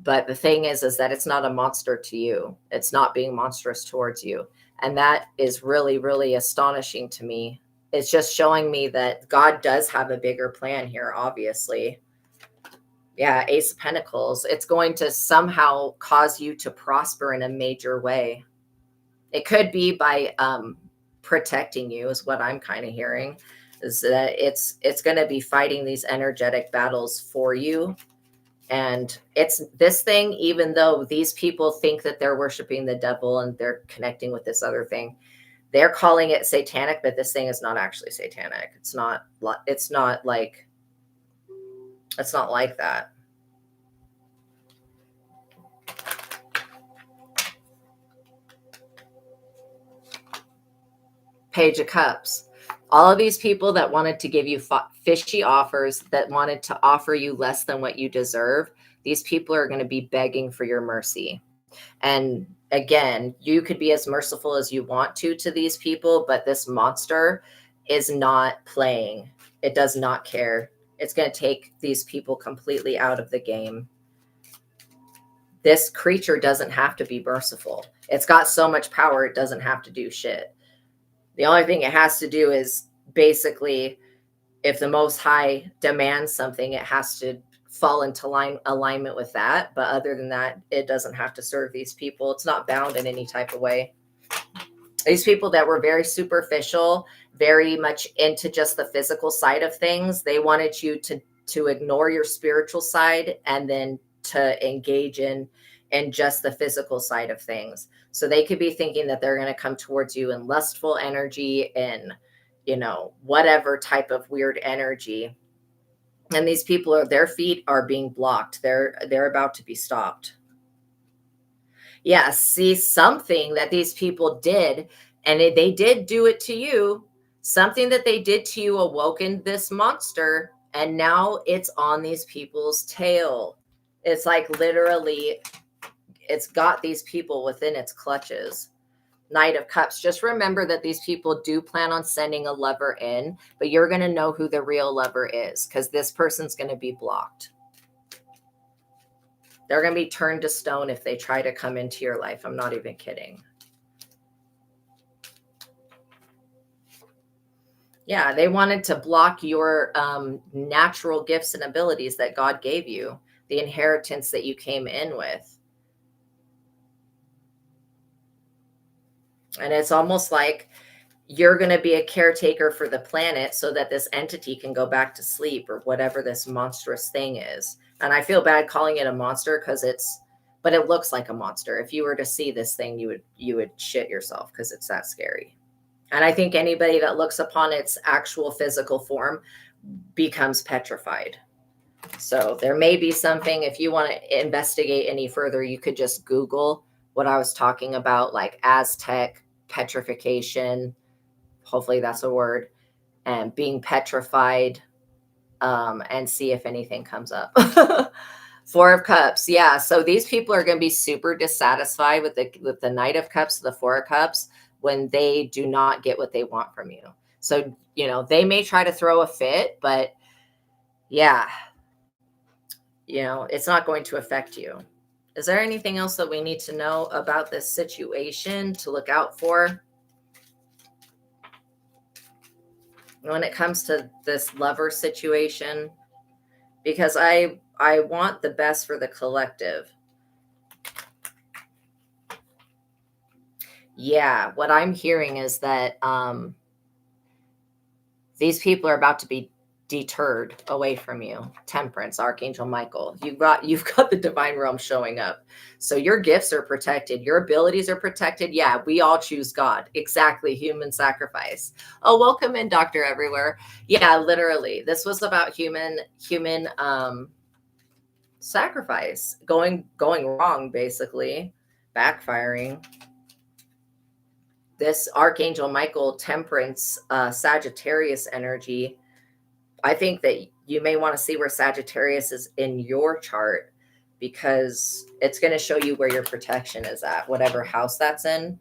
But the thing is that it's not a monster to you. It's not being monstrous towards you. And that is really, really astonishing to me. It's just showing me that God does have a bigger plan here, obviously. Yeah, Ace of Pentacles. It's going to somehow cause you to prosper in a major way. It could be by protecting you, is what I'm kind of hearing, is that it's going to be fighting these energetic battles for you. And it's this thing, even though these people think that they're worshiping the devil and they're connecting with this other thing, they're calling it satanic, but this thing is not actually satanic. It's not like that. Page of Cups. All of these people that wanted to give you fishy offers, that wanted to offer you less than what you deserve, these people are going to be begging for your mercy. And again, you could be as merciful as you want to these people, but this monster is not playing. It does not care. It's going to take these people completely out of the game. This creature doesn't have to be merciful. It's got so much power, it doesn't have to do shit. The only thing it has to do is basically, if the Most High demands something, it has to fall into alignment with that. But other than that, it doesn't have to serve these people. It's not bound in any type of way. These people that were very superficial, very much into just the physical side of things, they wanted you to ignore your spiritual side and then to engage in just the physical side of things. So they could be thinking that they're going to come towards you in lustful energy and, whatever type of weird energy. And these people their feet are being blocked. They're about to be stopped. Yeah, see, something that these people did, and they did do it to you. Something that they did to you awoken this monster, and now it's on these people's tail. It's like literally, it's got these people within its clutches. Knight of Cups. Just remember that these people do plan on sending a lover in, but you're going to know who the real lover is, because this person's going to be blocked. They're going to be turned to stone if they try to come into your life. I'm not even kidding. Yeah, they wanted to block your natural gifts and abilities that God gave you, the inheritance that you came in with. And it's almost like you're going to be a caretaker for the planet so that this entity can go back to sleep, or whatever this monstrous thing is. And I feel bad calling it a monster but it looks like a monster. If you were to see this thing, you would shit yourself, because it's that scary. And I think anybody that looks upon its actual physical form becomes petrified. So there may be something, if you want to investigate any further, you could just Google what I was talking about, like Aztec petrification. Hopefully that's a word. And being petrified, and see if anything comes up. Four of Cups. Yeah. So these people are going to be super dissatisfied with the Knight of Cups, the Four of Cups, when they do not get what they want from you. So, you know, they may try to throw a fit, but yeah, you know, it's not going to affect you. Is there anything else that we need to know about this situation to look out for when it comes to this lover situation? Because I want the best for the collective. Yeah, what I'm hearing is that these people are about to be deterred away from you. Temperance, Archangel Michael. You've got the divine realm showing up. So your gifts are protected, your abilities are protected. Yeah, we all choose God. Exactly, human sacrifice. Oh, welcome in, Doctor Everywhere. Yeah, literally. This was about human sacrifice going wrong, basically, backfiring. This Archangel Michael, Temperance, Sagittarius energy. I think that you may want to see where Sagittarius is in your chart, because it's going to show you where your protection is at, whatever house that's in.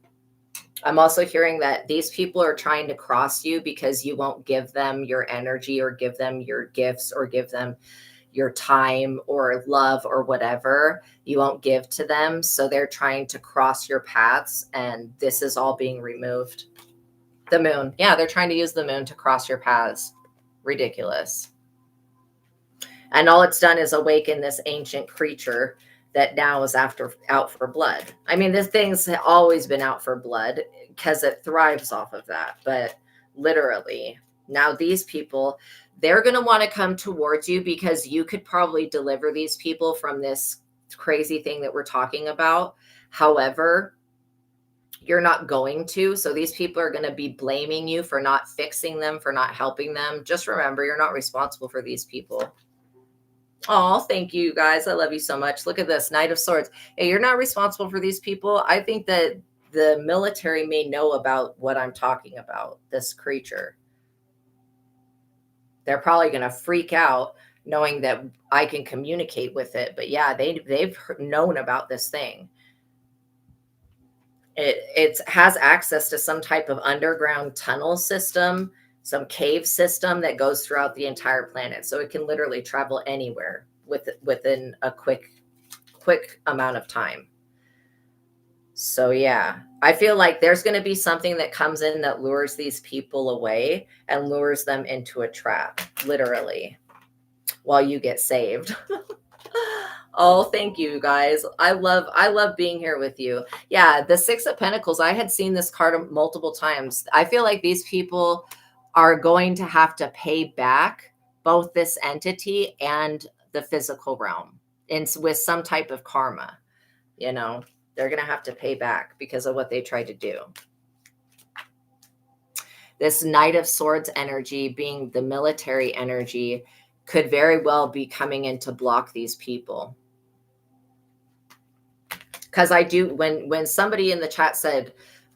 I'm also hearing that these people are trying to cross you because you won't give them your energy or give them your gifts or give them your time or love or whatever. You won't give to them. So they're trying to cross your paths, and this is all being removed. The moon. Yeah, they're trying to use the moon to cross your paths. Ridiculous. And all it's done is awaken this ancient creature that now is out for blood. I mean, this thing's always been out for blood because it thrives off of that. But literally, now these people, they're going to want to come towards you because you could probably deliver these people from this crazy thing that we're talking about. However, you're not going to. So these people are going to be blaming you for not fixing them, for not helping them. Just remember, you're not responsible for these people. Oh, thank you guys. I love you so much. Look at this, Knight of Swords. Hey, you're not responsible for these people. I think that the military may know about what I'm talking about, this creature. They're probably going to freak out knowing that I can communicate with it. But yeah, they've known about this thing. It has access to some type of underground tunnel system, some cave system that goes throughout the entire planet. So it can literally travel anywhere within a quick amount of time. So yeah, I feel like there's going to be something that comes in that lures these people away and lures them into a trap, literally, while you get saved. Oh, thank you guys. I love being here with you. Yeah, the Six of Pentacles, I had seen this card multiple times. I feel like these people are going to have to pay back both this entity and the physical realm, and with some type of karma. You know, they're going to have to pay back because of what they tried to do. This Knight of Swords energy, being the military energy, could very well be coming in to block these people. Because I do, when somebody in the chat said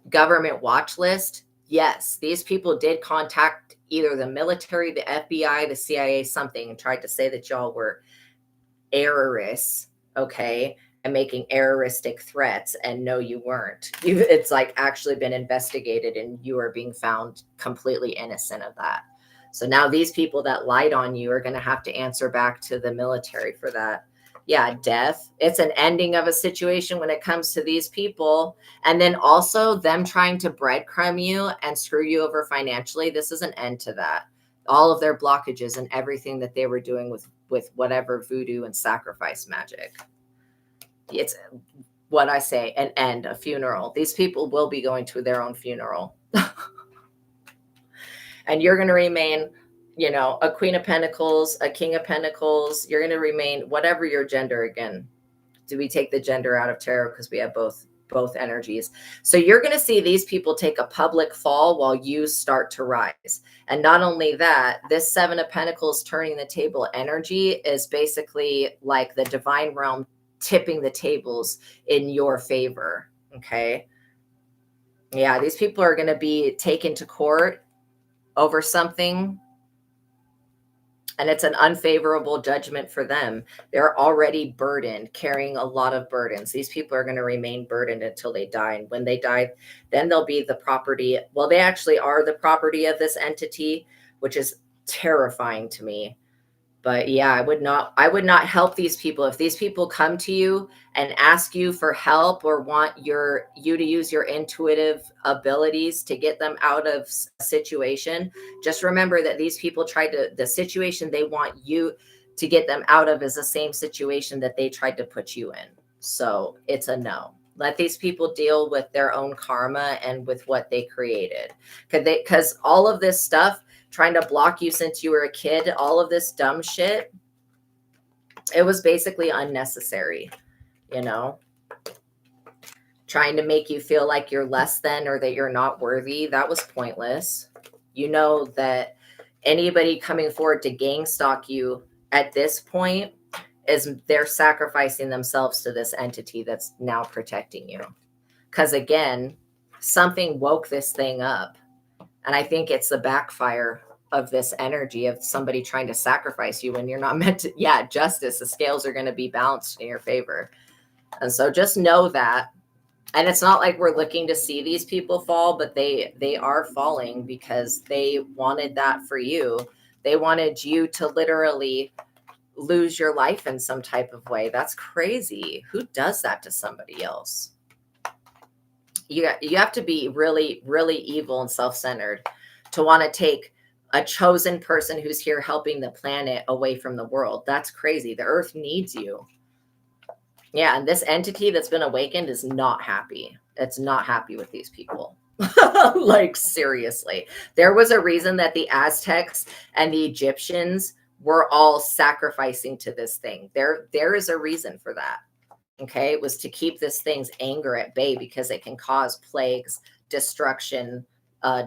government watch list, yes, these people did contact either the military, the FBI, the CIA, something, and tried to say that y'all were errorists, okay, and making erroristic threats. And no, you weren't. It's like actually been investigated, and you are being found completely innocent of that. So now these people that lied on you are going to have to answer back to the military for that. Yeah, death. It's an ending of a situation when it comes to these people. And then also them trying to breadcrumb you and screw you over financially. This is an end to that. All of their blockages and everything that they were doing with whatever voodoo and sacrifice magic. It's what I say, an end, a funeral. These people will be going to their own funeral. And you're going to remain, you know, a Queen of Pentacles, a King of Pentacles. You're going to remain whatever your gender. Again, do we take the gender out of tarot because we have both energies? So you're going to see these people take a public fall while you start to rise. And not only that, this Seven of Pentacles turning the table energy is basically like the divine realm tipping the tables in your favor. Okay. Yeah, these people are going to be taken to court over something. And it's an unfavorable judgment for them. They're already burdened, carrying a lot of burdens. These people are going to remain burdened until they die. And when they die, then they'll be the property. Well, they actually are the property of this entity, which is terrifying to me. But yeah, I would not help these people. If these people come to you and ask you for help or want you to use your intuitive abilities to get them out of a situation, just remember that these people the situation they want you to get them out of is the same situation that they tried to put you in. So it's a no. Let these people deal with their own karma and with what they created. Because all of this stuff, trying to block you since you were a kid, all of this dumb shit, it was basically unnecessary, you know? Trying to make you feel like you're less than or that you're not worthy, that was pointless. You know that anybody coming forward to gang stalk you at this point they're sacrificing themselves to this entity that's now protecting you. Because again, something woke this thing up. And I think it's the backfire of this energy of somebody trying to sacrifice you when you're not meant to. Yeah, justice, the scales are going to be balanced in your favor. And so just know that. And it's not like we're looking to see these people fall, but they are falling because they wanted that for you. They wanted you to literally lose your life in some type of way. That's crazy. Who does that to somebody else? You have to be really, really evil and self-centered to want to take a chosen person who's here helping the planet away from the world. That's crazy. The earth needs you. Yeah, and this entity that's been awakened is not happy. It's not happy with these people. Like, seriously. There was a reason that the Aztecs and the Egyptians were all sacrificing to this thing. There is a reason for that. Okay, it was to keep this thing's anger at bay because it can cause plagues, destruction,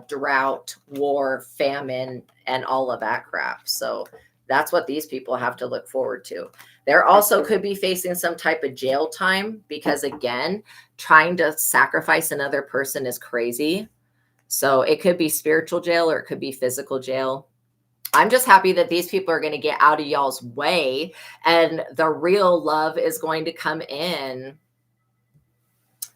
drought, war, famine, and all of that crap. So that's what these people have to look forward to. There also could be facing some type of jail time because, again, trying to sacrifice another person is crazy. So it could be spiritual jail or it could be physical jail. I'm just happy that these people are going to get out of y'all's way and the real love is going to come in.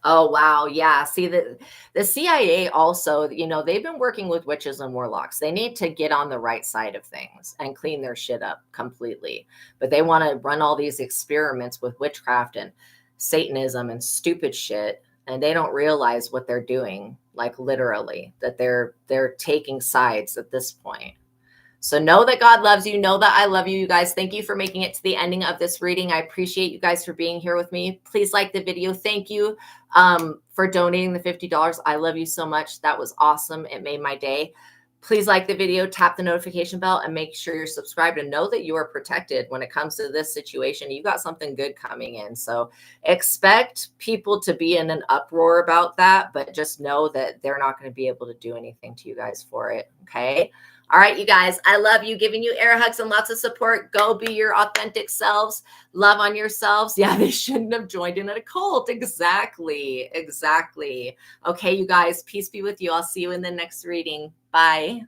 Oh, wow. Yeah. See, the CIA also, you know, they've been working with witches and warlocks. They need to get on the right side of things and clean their shit up completely. But they want to run all these experiments with witchcraft and Satanism and stupid shit. And they don't realize what they're doing, like literally, that they're taking sides at this point. So know that God loves you. Know that I love you, you guys. Thank you for making it to the ending of this reading. I appreciate you guys for being here with me. Please like the video. Thank you for donating the $50. I love you so much. That was awesome. It made my day. Please like the video, tap the notification bell, and make sure you're subscribed and know that you are protected when it comes to this situation. You got something good coming in. So expect people to be in an uproar about that, but just know that they're not going to be able to do anything to you guys for it. Okay. All right, you guys, I love you, giving you air hugs and lots of support. Go be your authentic selves. Love on yourselves. Yeah, they shouldn't have joined in a cult. Exactly. Okay, you guys, peace be with you. I'll see you in the next reading. Bye.